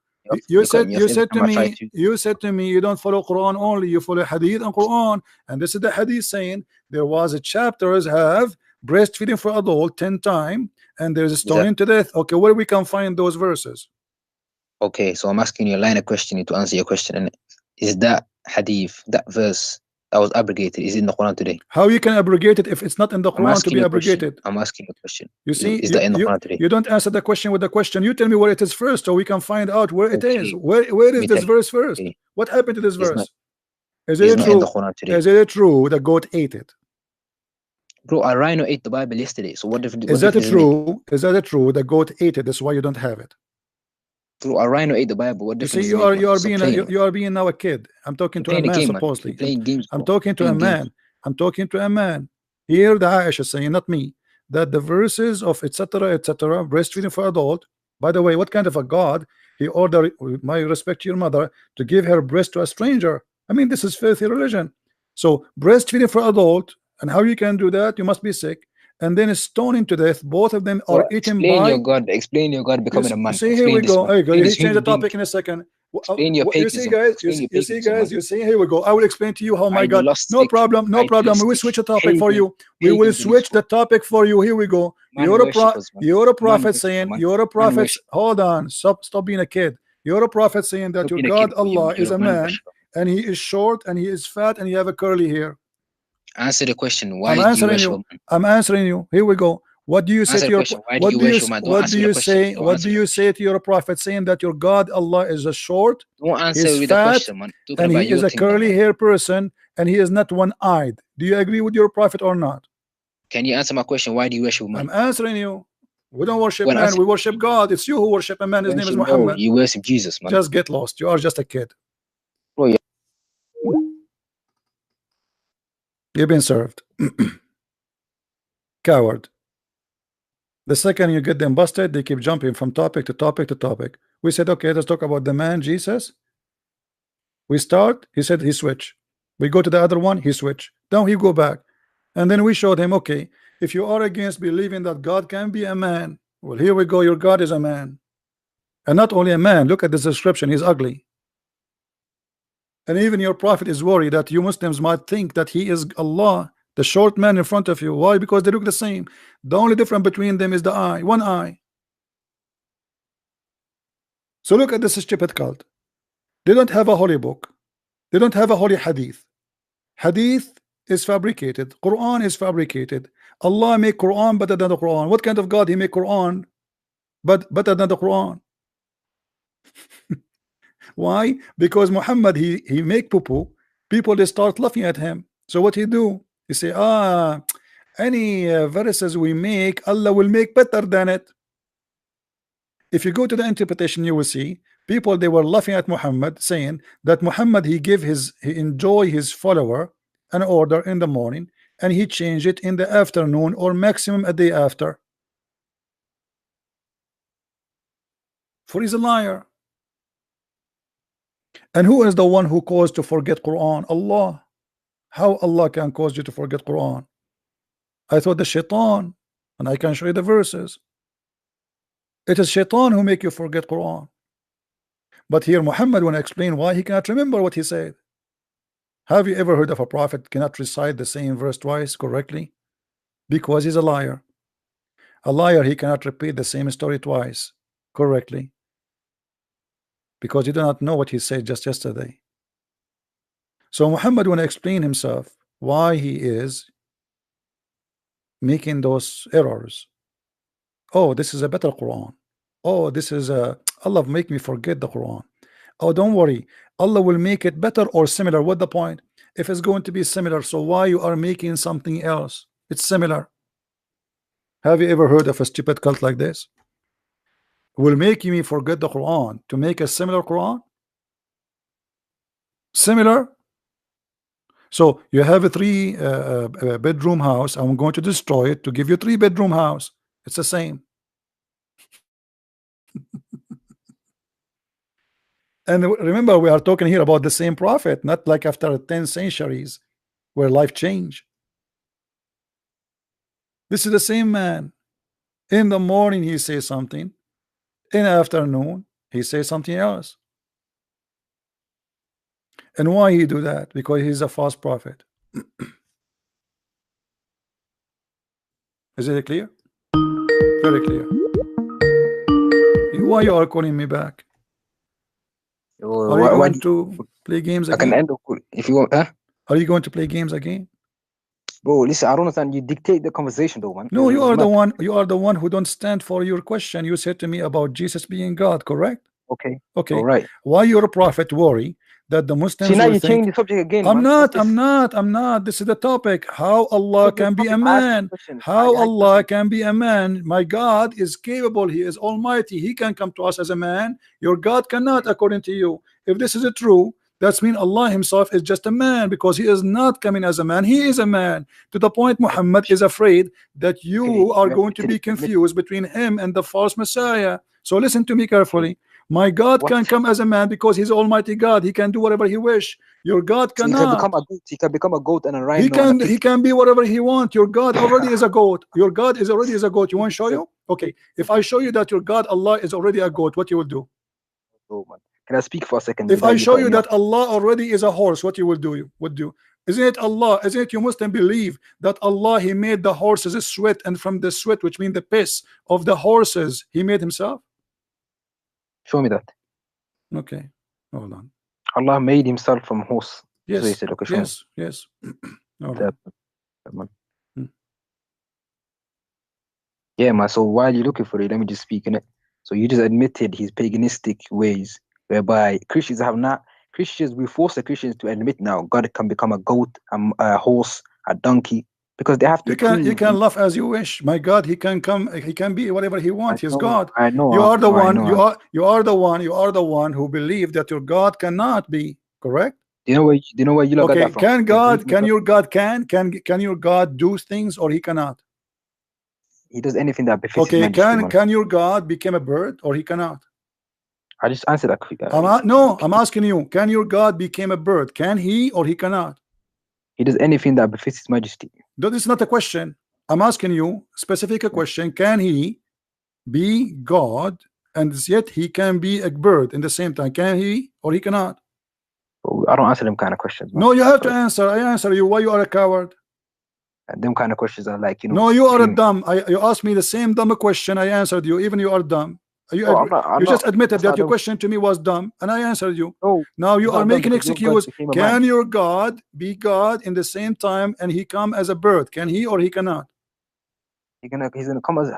You said to me, you don't follow Quran only, you follow hadith and Quran. And this is the hadith saying there was a chapters have breastfeeding for adult 10 times, and there's a stoning to death. Okay, where we can find those verses? Okay, so I'm asking you a line of questioning to answer your question. And is that hadith, that verse that was abrogated, is in the Quran today? How you can abrogate it if it's not in the Quran to be abrogated? I'm asking a question. You see, is that in the Quran today? You don't answer the question with the question. You tell me where it is first, so we can find out where it is. Where is this verse first? What happened to this verse? Is it true? Is it true the goat ate it? Bro, a rhino ate the Bible yesterday. So what if? Is that true? Is that true? The goat ate it. That's why you don't have it. Bro, a rhino ate the Bible. What difference? You see, you are being now a kid. I'm talking to a man, supposedly. Playing games. I'm talking to a man. I'm talking to a man. Here, the Aisha saying, not me, that the verses of etc. etc. breastfeeding for adult. By the way, what kind of a God he ordered, with my respect to your mother, to give her breast to a stranger? I mean, this is filthy religion. So breastfeeding for adult, and how you can do that? You must be sick. And then stoning to death. Both of them are eaten by. Explain your God becoming a man. See, here we go. He changed the topic in a second. You see, guys. You see, here we go. I will explain to you how my God. No problem. No problem. We will switch the topic for you. We will switch the topic for you. Here we go. You're a prophet saying. You're a prophet. Hold on. Stop being a kid. You're a prophet saying that your God Allah is a man, and he is short, and he is fat, and you have a curly hair. Answer the question. Why I'm answering you. Here we go. What do you say to your what do you say to your prophet saying that your God Allah is a short, is fat, and he is a curly hair person, and he is not one-eyed? Do you agree with your prophet or not? Can you answer my question? Why do you worship man? I'm answering you. We don't worship man, we worship God. It's you who worship a man. His name is Muhammad. You worship Jesus, man. Just get lost. You are just a kid. Bro, You've been served. Coward. The second you get them busted, they keep jumping from topic to topic to topic. We said, okay, let's talk about the man Jesus. We start, he said he switch. We go to the other one, he switch. Then he go back. And then we showed him, okay, if you are against believing that God can be a man, well, here we go, your God is a man. And not only a man, look at this description, he's ugly. And even your prophet is worried that you Muslims might think that he is Allah, the short man in front of you. Why? Because they look the same. The only difference between them is the eye, one eye. So look at this stupid cult. They don't have a holy book. They don't have a holy hadith. Hadith is fabricated. Quran is fabricated. Allah make Quran better than the Quran. What kind of God he make Quran but better than the Quran? Why? Because Muhammad he make poo-poo. People they start laughing at him. So what he do? He say, any verses we make, Allah will make better than it. If you go to the interpretation, you will see people they were laughing at Muhammad, saying that Muhammad he enjoy his follower an order in the morning, and he changed it in the afternoon or maximum a day after. For he's a liar. And who is the one who caused to forget Quran? Allah. How Allah can cause you to forget Quran? I thought the shaitan, and I can show you the verses. It is shaitan who make you forget Quran. But here Muhammad want to explain why he cannot remember what he said. Have you ever heard of a prophet cannot recite the same verse twice correctly? Because he's a liar. A liar, he cannot repeat the same story twice correctly. Because you do not know what he said just yesterday. So Muhammad want to explain himself why he is making those errors. Oh, this is a better Quran. Oh, this is a Allah make me forget the Quran. Oh, don't worry, Allah will make it better or similar. What the point? If it's going to be similar, so why you are making something else? It's similar. Have you ever heard of a stupid cult like this? Will make me forget the Quran to make a similar Quran? Similar? So you have a 3 bedroom house. I'm going to destroy it to give you 3 bedroom house. It's the same. And remember, we are talking here about the same prophet, not like after 10 centuries where life changed. This is the same man. In the morning he says something, in the afternoon he says something else. And why he do that? Because he's a false prophet. Is it clear? Very clear. Why you are calling me back? Why Play games I again? can end up if you want. Are you going to play games again? Bro, listen, I don't understand. You dictate the conversation though, man. No, you are the one. You are the one who don't stand for your question. You said to me about Jesus being God, correct? Okay. Okay. All right. Why your prophet worry that the Muslims See, now will you think? change the subject again. I'm man. not. This is the topic. How Allah can be a man? How Allah can be a man? My God is capable. He is almighty. He can come to us as a man. Your God cannot, according to you. If this is true, that's mean Allah himself is just a man, because he is not coming as a man. He is a man, to the point Muhammad is afraid that you are going to be confused between him and the false Messiah. So listen to me carefully. My God can come as a man because he's Almighty God. He can do whatever he wish. Your God cannot. He can become a goat and a rhino. He can be whatever he wants. Your God already is a goat. Your God is already a goat. You want to show you? Okay. If I show you that your God Allah is already a goat, what you will do? Oh man. Can I speak for a second? If I show you that Allah already is a horse, what you will do? You would do. Isn't it Allah? Isn't it you Muslim believe that Allah he made the horses sweat, and from the sweat, which means the piss of the horses, he made himself? Show me that. Okay, hold on. Allah made himself from horse. Yes. So he said, okay, yes. Yeah, man. So while you're looking for it, let me just speak in it. So you just admitted his paganistic ways, whereby Christians, we force the Christians to admit now God can become a goat, a horse, a donkey, because they have to. You can laugh as you wish. My God, he can come. He can be whatever he wants. He's God. I know. You are the one. You are the one who believe that your God cannot be correct. Do you know where you look at that from? Can your God do things, or he cannot? He does anything that befits his majesty. Can your God become a bird, or he cannot? I just answered that. I'm asking you. Can your God become a bird? Can he, or he cannot? He does anything that befits his majesty. That is not a question. I'm asking you specific question. Can he be God, and yet he can be a bird in the same time? Can he, or he cannot? I don't answer them kind of questions, man. No, you have to answer. I answer you. Why you are a coward? Them kind of questions are like, No, you are a dumb. You asked me the same dumb question. I answered you. Even you are dumb. You just admitted that your question to me was dumb, and I answered you. Now you are making excuse. Can your God be God in the same time, and he come as a bird? Can he, or he cannot? He's gonna come as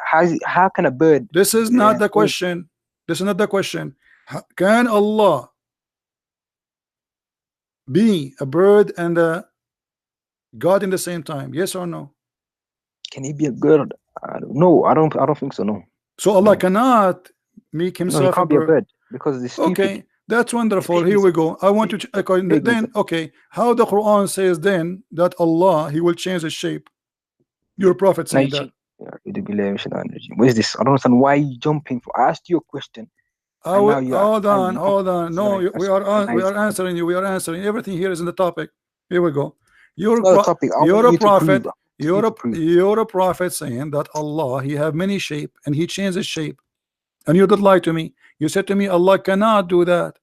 how can a bird? This is not the question. This is not the question. Can Allah be a bird and a God in the same time? Yes or no? Can he be a bird? No, I don't think so. No. So Allah cannot make himself he can't be a bird because it's stupid. Okay, that's wonderful. Here we go. I want to then how the Quran says then that Allah he will change his shape. Your prophet saying that. What is this? I don't understand why you jumping for. I asked you a question. Hold on. No, we are answering you. We are answering. Everything here is in the topic. Here we go. You're a prophet. You're a prophet saying that Allah he have many shape and he changes shape, and you did lie to me. You said to me Allah cannot do that.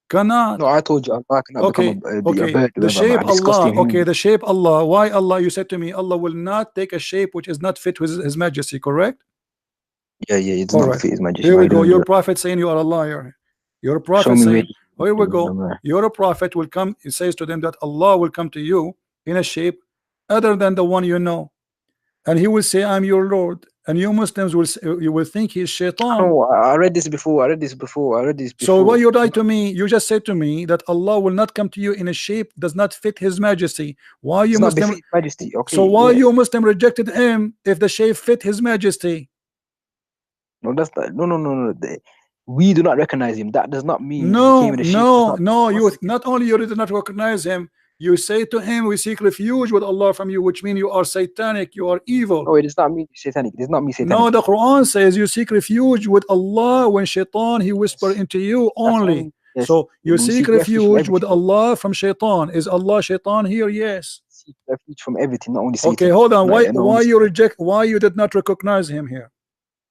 Cannot. No, I told you Allah cannot become a bird. The shape Allah. Okay, the shape Allah. Why Allah? You said to me Allah will not take a shape which is not fit with His Majesty. Correct? Yeah, it's not fit His Majesty. Here we go. Your prophet saying you are a liar. Your prophet saying. Here we go. Your prophet will come. He says to them that Allah will come to you in a shape other than the one you know, and he will say I'm your Lord, and you Muslims will think he's shaitan. No, I read this before. So why you lie to me? You just said to me that Allah will not come to you in a shape does not fit his majesty. Why you Muslim majesty? Okay, so why you Muslim rejected him if the shape fit his majesty? No, that's not, no. We do not recognize him. That does not mean no. You not only you did not recognize him, you say to him, we seek refuge with Allah from you, which means you are satanic, you are evil. No, it does not mean satanic. It does not mean satanic. No, the Quran says you seek refuge with Allah when shaitan he whisper into you only. Yes. So you seek refuge with Allah from shaitan. Is Allah shaitan here? Yes. Seek refuge from everything, not only Satan. Okay, hold on. Why you reject? Why you did not recognize him here?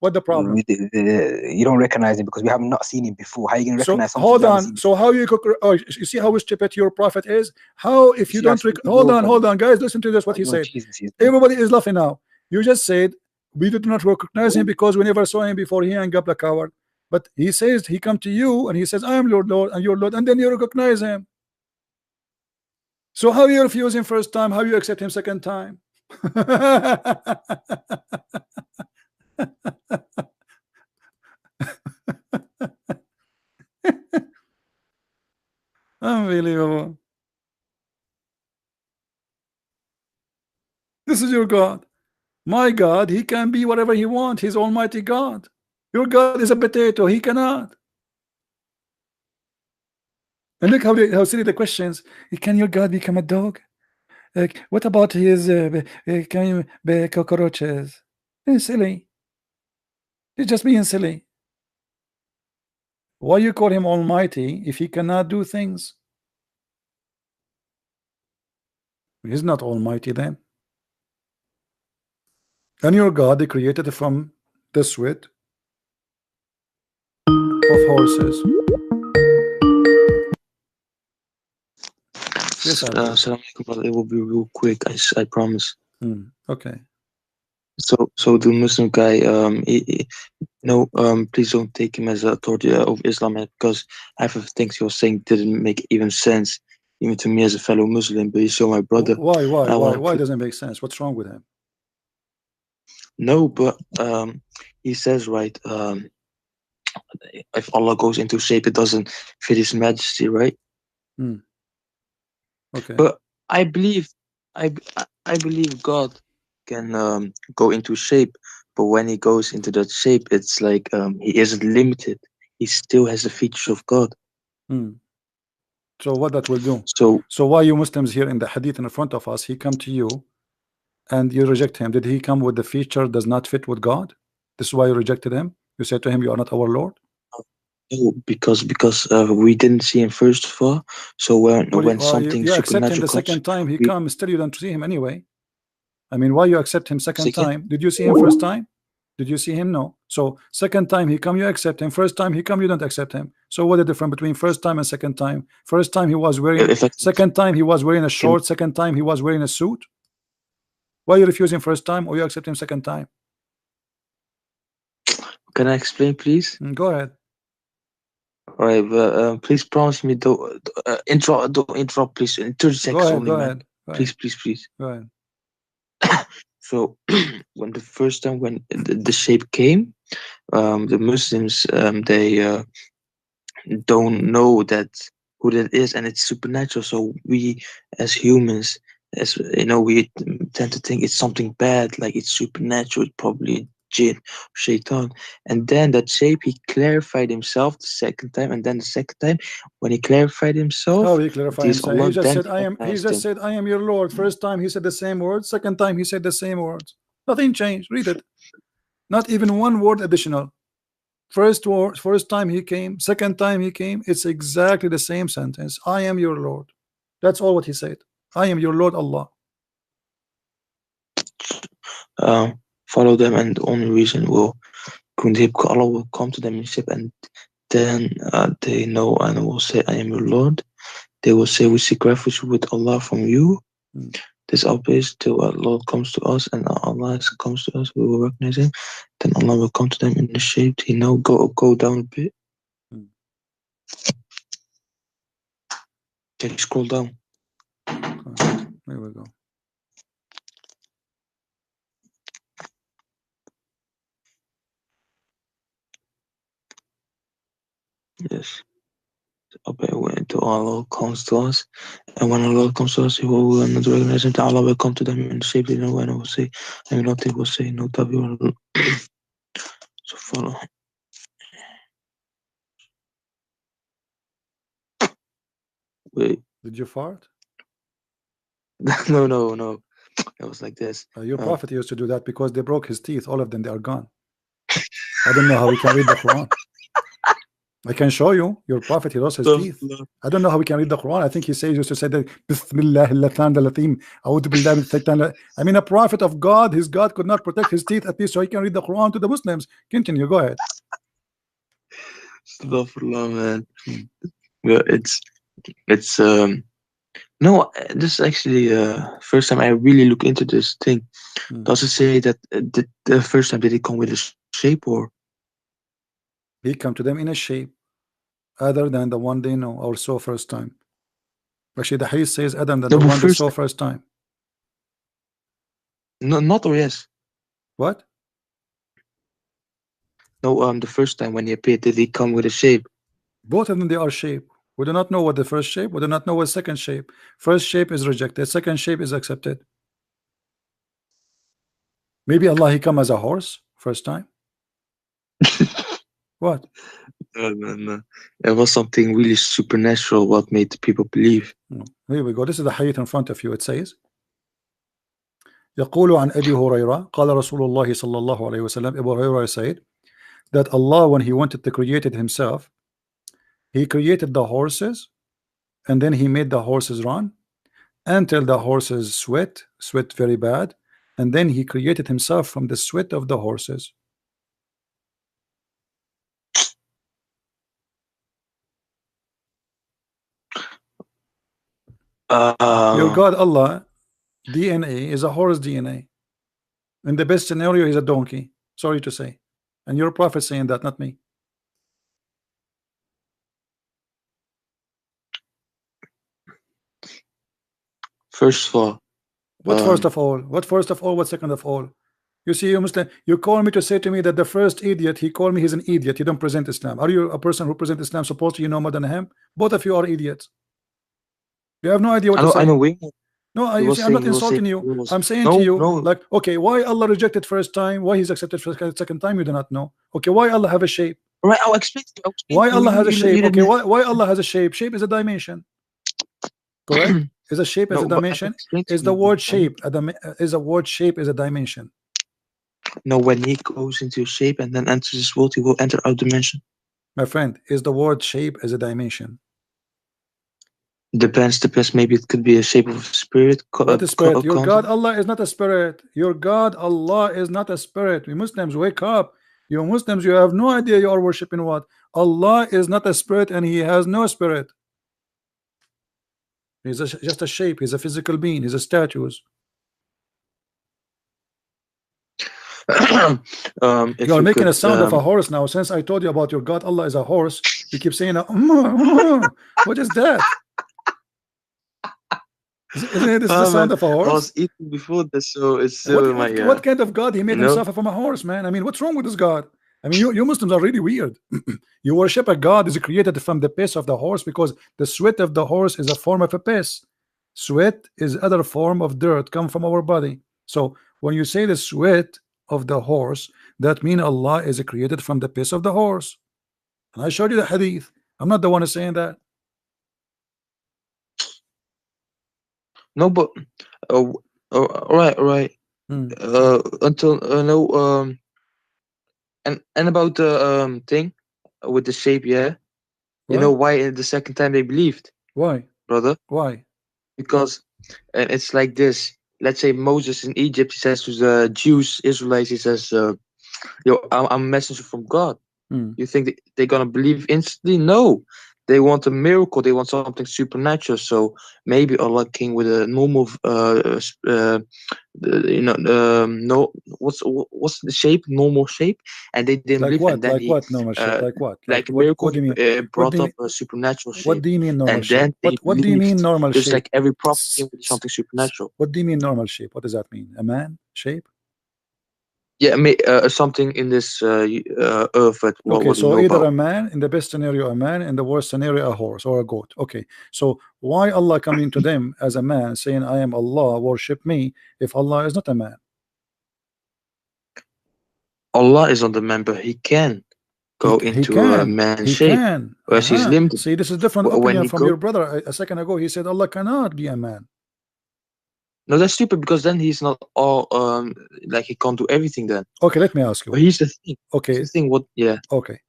What the problem? You don't recognize him because we have not seen him before. How are you going to recognize something? Hold on. So how you you see how stupid your prophet is? How if you don't hold on, guys, listen to this. What he said. Everybody is laughing now. You just said we did not recognize him because we never saw him before. He hung up like a coward. But he says he come to you and he says I am your Lord and your Lord, and then you recognize him. So how you refuse him first time? How you accept him second time? Unbelievable. This is your God. My God, he can be whatever he wants. He's Almighty God. Your God is a potato. He cannot. And look how silly the questions. Can your God become a dog? What about his can you be cockroaches? It's silly. He's just being silly. Why you call him Almighty if he cannot do things? He's not Almighty then. And your God, they created from the sweat of horses. Yes, it will be real quick. I promise. Okay. So the Muslim guy, please don't take him as an authority of Islam, because half of the things he was saying didn't make even sense, even to me as a fellow Muslim. But he's still my brother. Why doesn't it make sense? What's wrong with him? No, but he says, right, if Allah goes into shape, it doesn't fit His Majesty, right? Okay. But I believe God can go into shape, but when He goes into that shape, it's like He isn't limited. He still has the features of God. So what that will do? So why you Muslims here in the hadith in front of us, he come to you and you reject him? Did he come with the feature does not fit with God? This is why you rejected him? You said to him, you are not our Lord? No, because we didn't see him first of all. So when something you accept him the supernatural second time he we- comes, still you don't see him anyway. I mean, why you accept him second Second? time? Did you see him first time? Did you see him? No. So second time he come, you accept him. First time he come, you don't accept him. So what is the difference between first time and second time? First time he was wearing, second time he was wearing a short, second time he was wearing a suit. Why you refuse him first time or you accept him second time? Can I explain, please? Go ahead. All right, but please promise me don't interrupt, please. In 30 seconds only, go man. ahead. Please. Go ahead. So when the first time when the shape came, the Muslims they don't know that who that is, and it's supernatural. So we as humans, as you know, we tend to think it's something bad, like it's supernatural, probably jinn, shaitan. And then that shape, he clarified himself the second time, and then the second time when he clarified himself, how he clarified himself? Allah, He just said, I am your Lord. First time he said the same words, second time he said the same words. Nothing changed. Read it. Not even one word additional. First time he came, second time he came, it's exactly the same sentence. I am your Lord. That's all what he said. I am your Lord Allah. Follow them, and the only reason Allah will come to them in ship, and then they know and will say, I am your Lord. They will say, we seek refuge with Allah from you. This outpace till Allah comes to us, and Allah comes to us, we will recognize him. Then Allah will come to them in the shape. He now go down a bit. Can you scroll down? There we go. Yes. Until Allah comes to us, and when Allah comes to us, He will not recognize him. Allah will come to them in the shape they know, and will say, I mean, not they will say, no, that will. So follow. Wait. Did you fart? No. It was like this. Your prophet used to do that because they broke his teeth. All of them, they are gone. I don't know how we can read the Quran. I can show you. Your prophet, he lost his teeth. I don't know how we can read the Quran. I think he used to say that I mean, a prophet of God, his God could not protect his teeth, at least so he can read the Quran to the Muslims. Continue, go ahead. Astaghfirullah, man. Well, it's no, this is actually first time I really look into this thing. Does it say that the first time did he come with a shape, or he come to them in a shape other than the one they know or saw first time? Actually, the hadith says Adam that No, the but one they first, saw first time. no, not or yes. What? No, the first time when he appeared, did he come with a shape? Both of them, they are shape. We do not know what the first shape. We do not know what second shape. First shape is rejected. Second shape is accepted. Maybe Allah he come as a horse first time. What? No. It was something really supernatural what made the people believe. No. Here we go. This is the hadith in front of you. It says يقول عن أبي هريرة قال رسول الله صلى الله عليه وسلم. Abu Hurairah said that Allah, when he wanted to create it himself, he created the horses, and then he made the horses run until the horses sweat very bad, and then he created himself from the sweat of the horses. Your God Allah DNA is a horse DNA. In the best scenario, he's a donkey. Sorry to say. And your prophet saying that, not me. First of all, what first of all? What first of all? What second of all? You see, you Muslim, you call me to say to me that the first idiot, he called me he's an idiot. You don't present Islam. Are you a person who presents Islam supposed to you know more than him? Both of you are idiots. You have no idea what to say. I know. No, you see, I'm not insulting you. I'm saying to you, like, okay, why Allah rejected first time? Why He's accepted second time? You do not know. Okay, why Allah have a shape? Right, I'll explain to you. Why Allah has a shape? Okay, why Allah has a shape? Shape is a dimension. Correct? Is a shape as a dimension? Is the word shape is a word shape is a dimension? No, when he goes into shape and then enters this world, he will enter our dimension. My friend, is the word shape as a dimension? Depends. Maybe it could be a shape of a spirit. What is spirit? Your God Allah is not a spirit. Your God Allah is not a spirit. We Muslims, wake up. You Muslims, you have no idea you are worshiping what? Allah is not a spirit and He has no spirit. He's just a shape. He's a physical being. He's a statue. You are making a sound of a horse now. Since I told you about your God Allah is a horse, you keep saying what is that? Isn't this the sound of a horse? I was eating before this, so it's still what kind of God he made himself from a horse, man? I mean, what's wrong with this God? I mean, you Muslims are really weird. You worship a God is created from the piss of the horse because the sweat of the horse is a form of a piss. Sweat is other form of dirt come from our body. So when you say the sweat of the horse, that means Allah is created from the piss of the horse. And I showed you the hadith. I'm not the one saying that. No, but right. Until no and about the thing with the shape, yeah. You know why the second time they believed? Why, brother? Why? Because it's like this. Let's say Moses in Egypt, he says to the Jews, Israelites, he says, "Yo, I'm a messenger from God." You think they're gonna believe instantly? No, they want a miracle. They want something supernatural. So maybe Allah came with a normal, no, what's the shape? Normal shape, and they didn't believe. What? And then what normal shape? Like what? Like a miracle. What do you mean? Brought up a supernatural shape. What do you mean normal and shape? Then what do you mean normal shape? It's like every prophet came with something supernatural. What do you mean normal shape? What does that mean? A man shape? Yeah, something in this earth. Okay, so either a man, in the best scenario a man, in the worst scenario a horse or a goat. Okay, so why Allah coming to them as a man saying I am Allah, worship me, if Allah is not a man? Allah is not the man, but he can go into a man's shape. Whereas he's limited. See, this is different opinion from your brother. A second ago he said Allah cannot be a man. No, that's stupid, because then he's not all like he can't do everything then. Okay, let me ask you. But here's the thing. Okay. The thing, what? Yeah. Okay.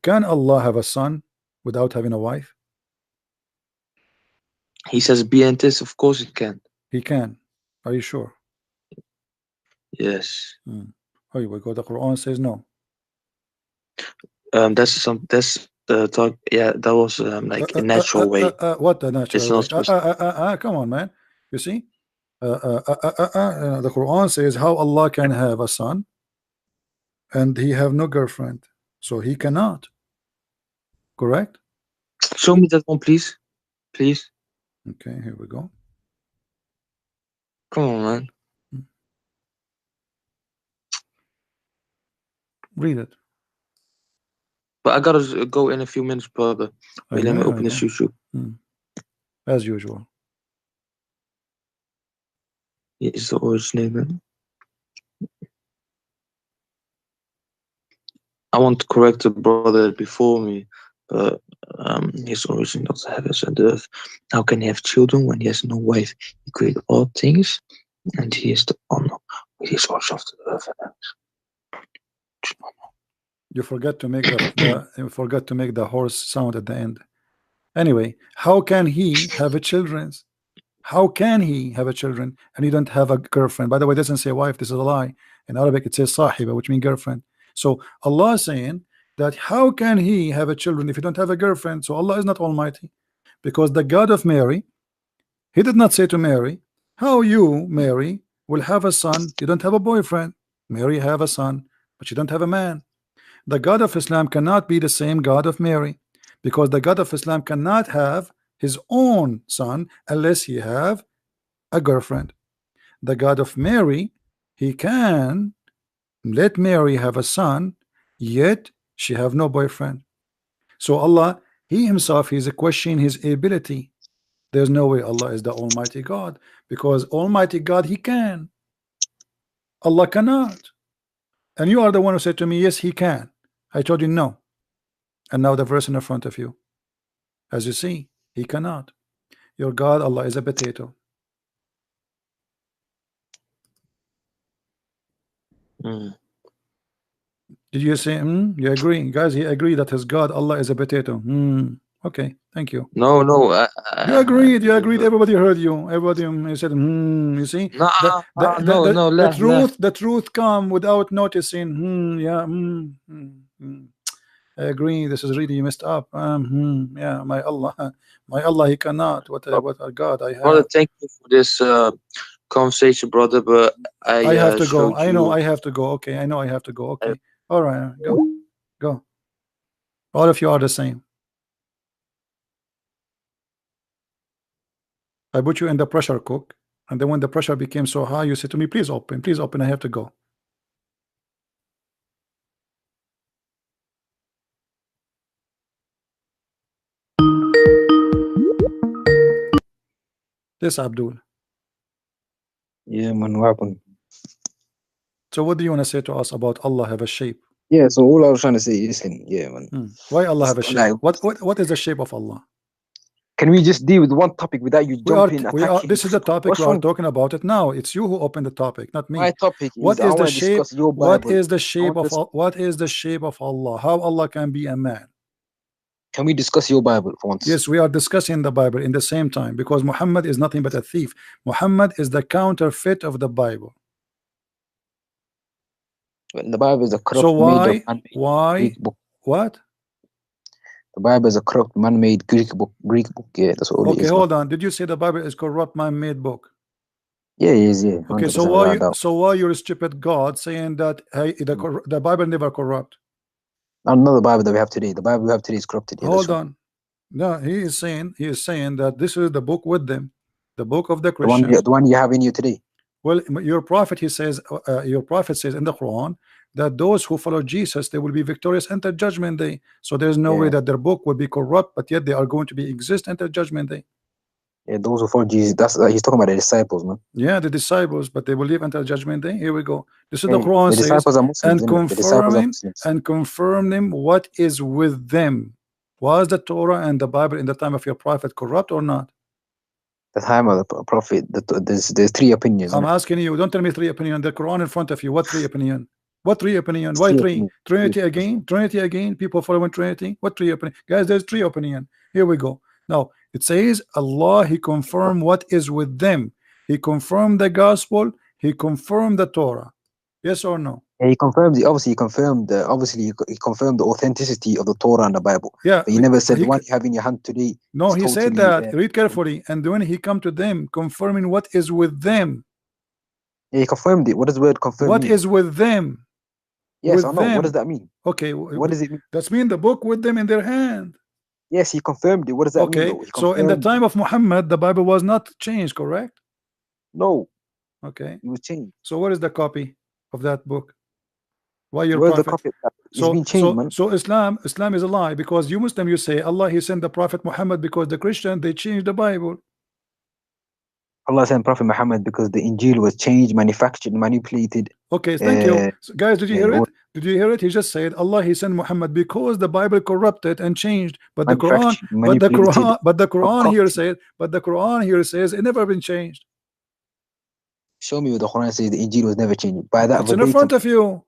Can Allah have a son without having a wife? He says "Bientis." Of course it can. He can. Are you sure? Yes. Oh, you go. The Quran says no. That's the talk. Yeah, that was like a natural way. What the natural way? Come on, man. You see? The Quran says how Allah can have a son and he have no girlfriend, so he cannot. Correct? Show me that one, please. Okay, here we go. Come on, man. Read it. But I gotta go in a few minutes, brother. Wait, let me open this YouTube. As usual. It is the original. I want to correct the brother before me, but his origin of the heavens and the earth. How can he have children when he has no wife? He created all things, and he is the honor with his origin of the earth and heavens. You forgot to make the horse sound at the end. Anyway, how can he have a children? How can he have a children and he don't have a girlfriend? By the way, it doesn't say wife. This is a lie. In Arabic, it says sahiba, which means girlfriend. So Allah is saying that how can he have a children if he don't have a girlfriend? So Allah is not almighty, because the God of Mary, he did not say to Mary, how you, Mary, will have a son, you don't have a boyfriend. Mary have a son, but you don't have a man. The God of Islam cannot be the same God of Mary, because the God of Islam cannot have his own son unless he have a girlfriend. The God of Mary, he can let Mary have a son, yet she have no boyfriend. So Allah, he himself, he's questioning his ability. There's no way Allah is the Almighty God, because Almighty God, he can. Allah cannot. And you are the one who said to me, yes, he can. I told you no. And now the verse in front of you. As you see, he cannot. Your God, Allah, is a potato. Did you say you agree? Guys, he agreed that his God, Allah, is a potato. Okay, thank you. No, you agreed. You agreed. Everybody heard you. Everybody you said you see, the truth come without noticing. I agree. This is really messed up. Yeah, my Allah, he cannot. What a God I have. Brother, thank you for this conversation, brother. But I have to go. I know I have to go. Okay, I know I have to go. Okay, all right, go. All of you are the same. I put you in the pressure cook, and then when the pressure became so high, you said to me, please open, I have to go. This Abdul. Yeah, man, what happened? So what do you want to say to us about Allah have a shape? Yeah, so all I was trying to say is, yeah, man. Why Allah have a shape? What is the shape of Allah? Can we just deal with one topic without you jumping? This is the topic we are talking about it now. It's you who opened the topic, not me. My topic is what is the shape? What is the shape of what is the shape of Allah? How Allah can be a man? Can we discuss your Bible for once? Yes, we are discussing the Bible in the same time, because Muhammad is nothing but a thief. Muhammad is the counterfeit of the Bible. The Bible is a corrupt. So why? What? The Bible is a corrupt man-made Greek book. Yeah, that's all. Okay, hold on. Did you say the Bible is corrupt man-made book? Yeah, it is. Yeah. Okay, so why you're a stupid God saying that the Bible never corrupt? Not the Bible that we have today. The Bible we have today is corrupted. Yeah, hold on. No, he is saying that this is the book with them, the book of the Christians. The one you have in you today. Well, your prophet, he says, your prophet says in the Quran that those who follow Jesus, they will be victorious until judgment day. So there's no way that their book will be corrupt, but yet they are going to be exist until judgment day. Yeah, those who follow Jesus. He's talking about the disciples, man. Yeah, the disciples, but they will live until judgment day. Here we go. This is the Quran the disciples says, are Muslims, and confirm them what is with them. Was the Torah and the Bible in the time of your prophet corrupt or not? The time of the prophet, there's three opinions. I'm asking you. Don't tell me three opinions. The Quran in front of you. What three opinion? What three opinion? Why three? Trinity again? Trinity again? People following Trinity? What three opinion? Guys, there's three opinion. Here we go. Now it says Allah, he confirmed what is with them. He confirmed the gospel. He confirmed the Torah. Yes or no? Yeah, he confirmed. He confirmed the authenticity of the Torah and the Bible. Yeah, but he never said the one you have in your hand today. No, he said that. Read carefully. And when he come to them, confirming what is with them. Yeah, he confirmed it. What does the word confirm? What is with them? Yes, I know. What does that mean? Okay, what does it mean? That's mean the book with them in their hand. Yes, he confirmed it. What does that mean, though? So in the time of Muhammad, the Bible was not changed, correct? No. Okay. It was changed. So what is the copy of that book? Why your Where's prophet? the copy? It's been changed, man. So Islam is a lie, because you Muslim, you say Allah, he sent the Prophet Muhammad, because the Christian, they changed the Bible. Allah sent Prophet Muhammad because the Injil was changed, manufactured, manipulated. Okay, thank you. So guys, did you hear it? Did you hear it? He just said Allah, he sent Muhammad because the Bible corrupted and changed, but the Quran, but the Quran here says it never been changed. Show me where the Quran says the Injil was never changed. By that it's verbatim. In front of you.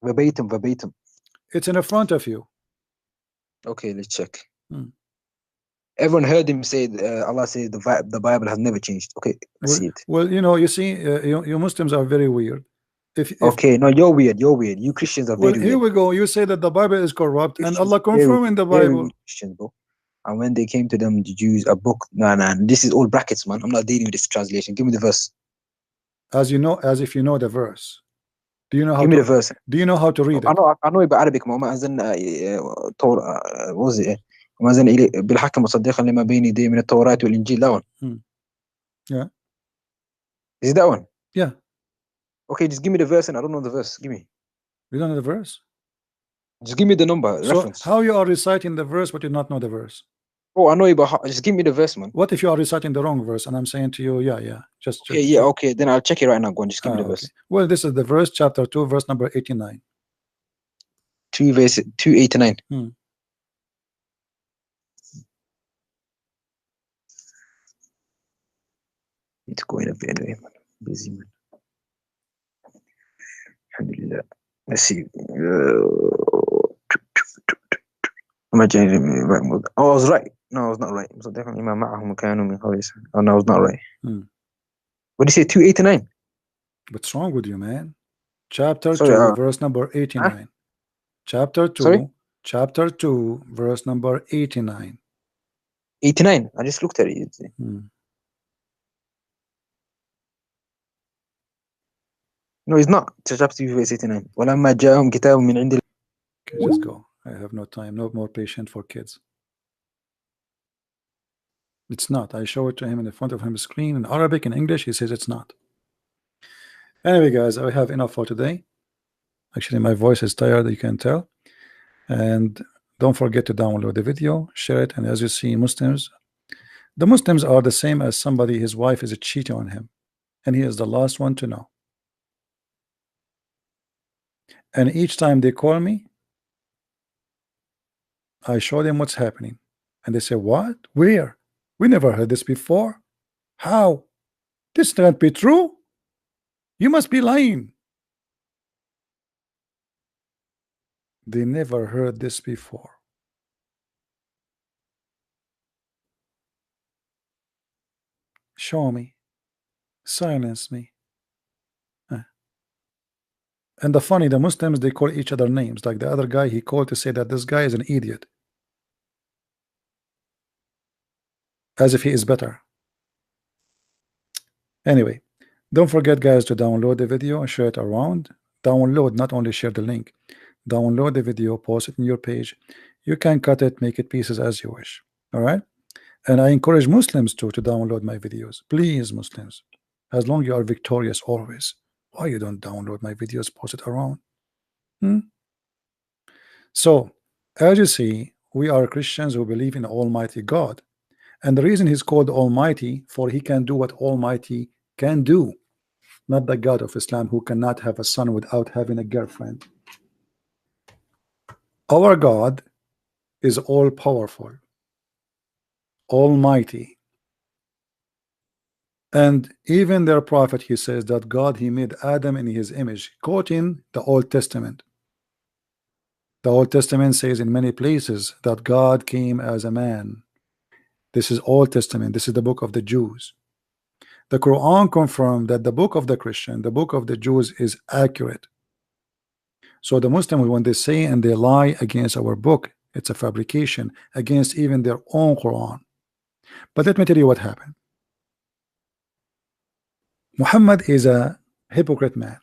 Verbatim. It's in front of you. Okay, let's check. Everyone heard him say Allah says the Bible has never changed. Okay, see it. Well, you see, you Muslims are very weird. No, you're weird. You Christians are very weird. Here we go. You say that the Bible is corrupt, and Allah confirmed in the Bible. Christians, bro. And when they came to them, the Jews, a book. Nah, this is all brackets, man. I'm not dealing with this translation. Give me the verse. As if you know the verse. Do you know how? Give me the verse. Do you know how to read it? I know about Arabic. ما أذن what was it? وما أذن بالحق مصدقا لما بين يديه من التوراة والإنجيل. That one. Yeah. Is it that one? Yeah. Okay, just give me the verse, and I don't know the verse. Give me. You don't know the verse? Just give me the number reference. How you are reciting the verse, but you not know the verse? Oh, I know, but just give me the verse, man. What if you are reciting the wrong verse, and I'm saying to you, yeah, just okay, then I'll check it right now. Go on, just give me the verse. Well, this is the verse, chapter 2, verse number 89. 289. It's going a bit anyway, man. Busy, man. Alhamdulillah. Let's see. I was right. No, I was not right. So definitely oh, no, I was not right. What did you say? 289? What's wrong with you, man? Chapter 2, verse number 89. Huh? Chapter 2, verse number 89. 89? I just looked at it. No, it's not. Chapter 2, verse 89. Okay, just go. I have no time, no more patience for kids. It's not. I show it to him in the front of him screen in Arabic and English. He says it's not. Anyway, guys, I have enough for today. Actually, my voice is tired, you can tell. And don't forget to download the video, share it, and as you see, the Muslims are the same as somebody, his wife is cheating on him, and he is the last one to know. And each time they call me, I show them what's happening, and they say, what? Where? We never heard this before. How? This can't be true. You must be lying. They never heard this before. Show me. Silence me. And the Muslims, they call each other names. Like the other guy, he called to say that this guy is an idiot. As if he is better. Anyway, don't forget, guys, to download the video and share it around. Download, not only share the link. Download the video, post it in your page. You can cut it, make it pieces as you wish. All right? And I encourage Muslims to download my videos. Please, Muslims. As long as you are victorious always. Why you don't download my videos, post it around? So, as you see, we are Christians who believe in Almighty God. And the reason he's called Almighty, for he can do what Almighty can do. Not the God of Islam who cannot have a son without having a girlfriend. Our God is all-powerful, Almighty. And even their prophet, he says that God, he made Adam in his image, quoting the Old Testament. The Old Testament says in many places that God came as a man. This is Old Testament. This is the book of the Jews. The Quran confirmed that the book of the Christian, the book of the Jews, is accurate. So the Muslims, when they say and they lie against our book, it's a fabrication against even their own Quran. But let me tell you what happened. Muhammad is a hypocrite man.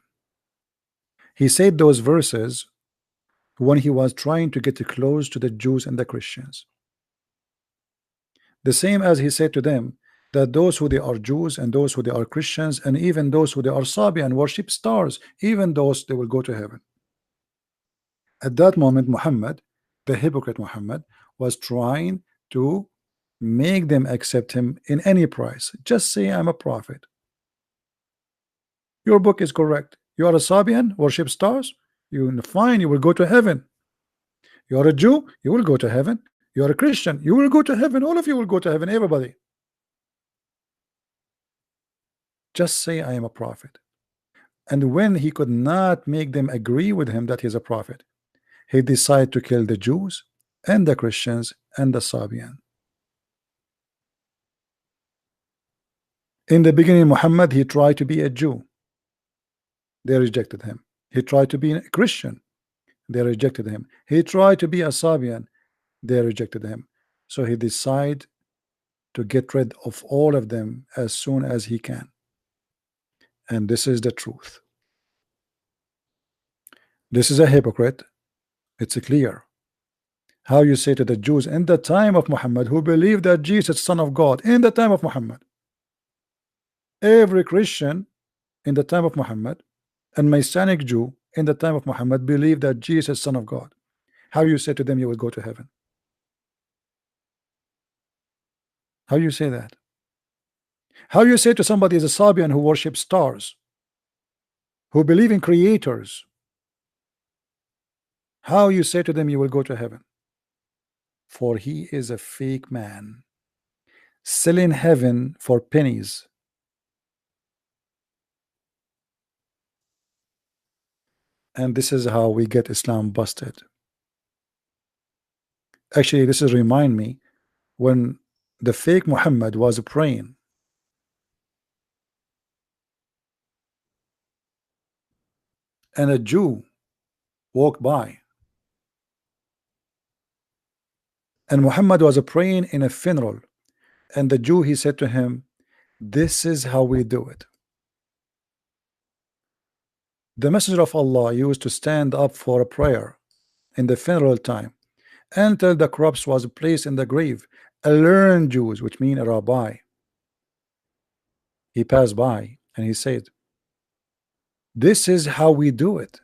He said those verses when he was trying to get close to the Jews and the Christians. The same as he said to them that those who they are Jews and those who they are Christians and even those who they are Sabian worship stars, even those they will go to heaven. At that moment, Muhammad, the hypocrite Muhammad, was trying to make them accept him in any price. Just say I'm a prophet. Your book is correct. You are a Sabian, worship stars. You fine, you will go to heaven. You are a Jew, you will go to heaven. You are a Christian, you will go to heaven. All of you will go to heaven, everybody. Just say I am a prophet. And when he could not make them agree with him that he's a prophet, he decided to kill the Jews and the Christians and the Sabian. In the beginning, Muhammad, he tried to be a Jew. They rejected him. He tried to be a Christian. They rejected him. He tried to be a Sabian. They rejected him. So he decided to get rid of all of them as soon as he can. And this is the truth. This is a hypocrite. It's clear. How you say to the Jews in the time of Muhammad who believed that Jesus is Son of God in the time of Muhammad. Every Christian in the time of Muhammad and Messianic Jew in the time of Muhammad believed that Jesus is Son of God. How you say to them you will go to heaven? How you say that? How you say to somebody is a Sabian who worships stars, who believe in creators? How you say to them you will go to heaven? For he is a fake man, selling heaven for pennies. And this is how we get Islam busted. Actually, this is remind me when the fake Muhammad was praying, and a Jew walked by, and Muhammad was praying in a funeral, and the Jew, he said to him, this is how we do it. The Messenger of Allah used to stand up for a prayer in the funeral time until the corpse was placed in the grave. A learned Jew, which means a rabbi, he passed by and he said, this is how we do it.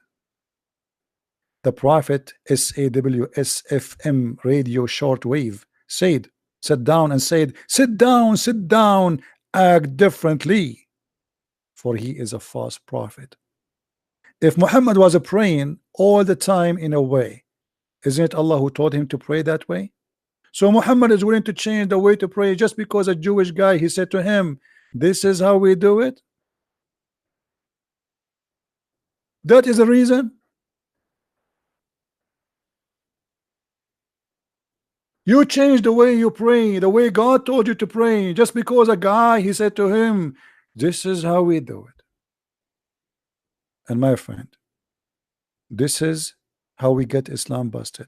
The Prophet SAWSFM radio shortwave said, sat down and said, sit down, act differently, for he is a false prophet. If Muhammad was praying all the time in a way, isn't it Allah who told him to pray that way? So Muhammad is willing to change the way to pray just because a Jewish guy, he said to him, this is how we do it. That is the reason. You change the way you pray, the way God told you to pray, just because a guy, he said to him, this is how we do it. And my friend, this is how we get Islam busted.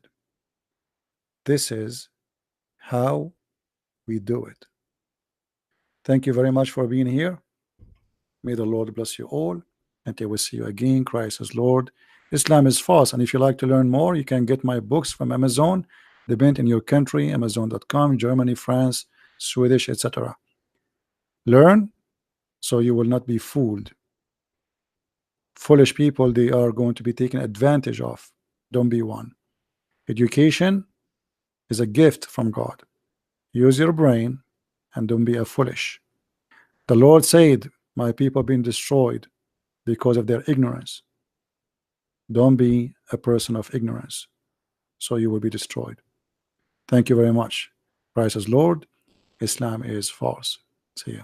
This is how we do it. Thank you very much for being here. May the Lord bless you all. Until we see you again, Christ is Lord. Islam is false. And if you like to learn more, you can get my books from Amazon. Depend in your country, Amazon.com, Germany, France, Swedish, etc. Learn so you will not be fooled. Foolish people, they are going to be taken advantage of. Don't be one. Education is a gift from God. Use your brain and don't be a foolish. The Lord said, my people have been destroyed because of their ignorance. Don't be a person of ignorance, so you will be destroyed. Thank you very much. Christ is Lord. Islam is false. See you.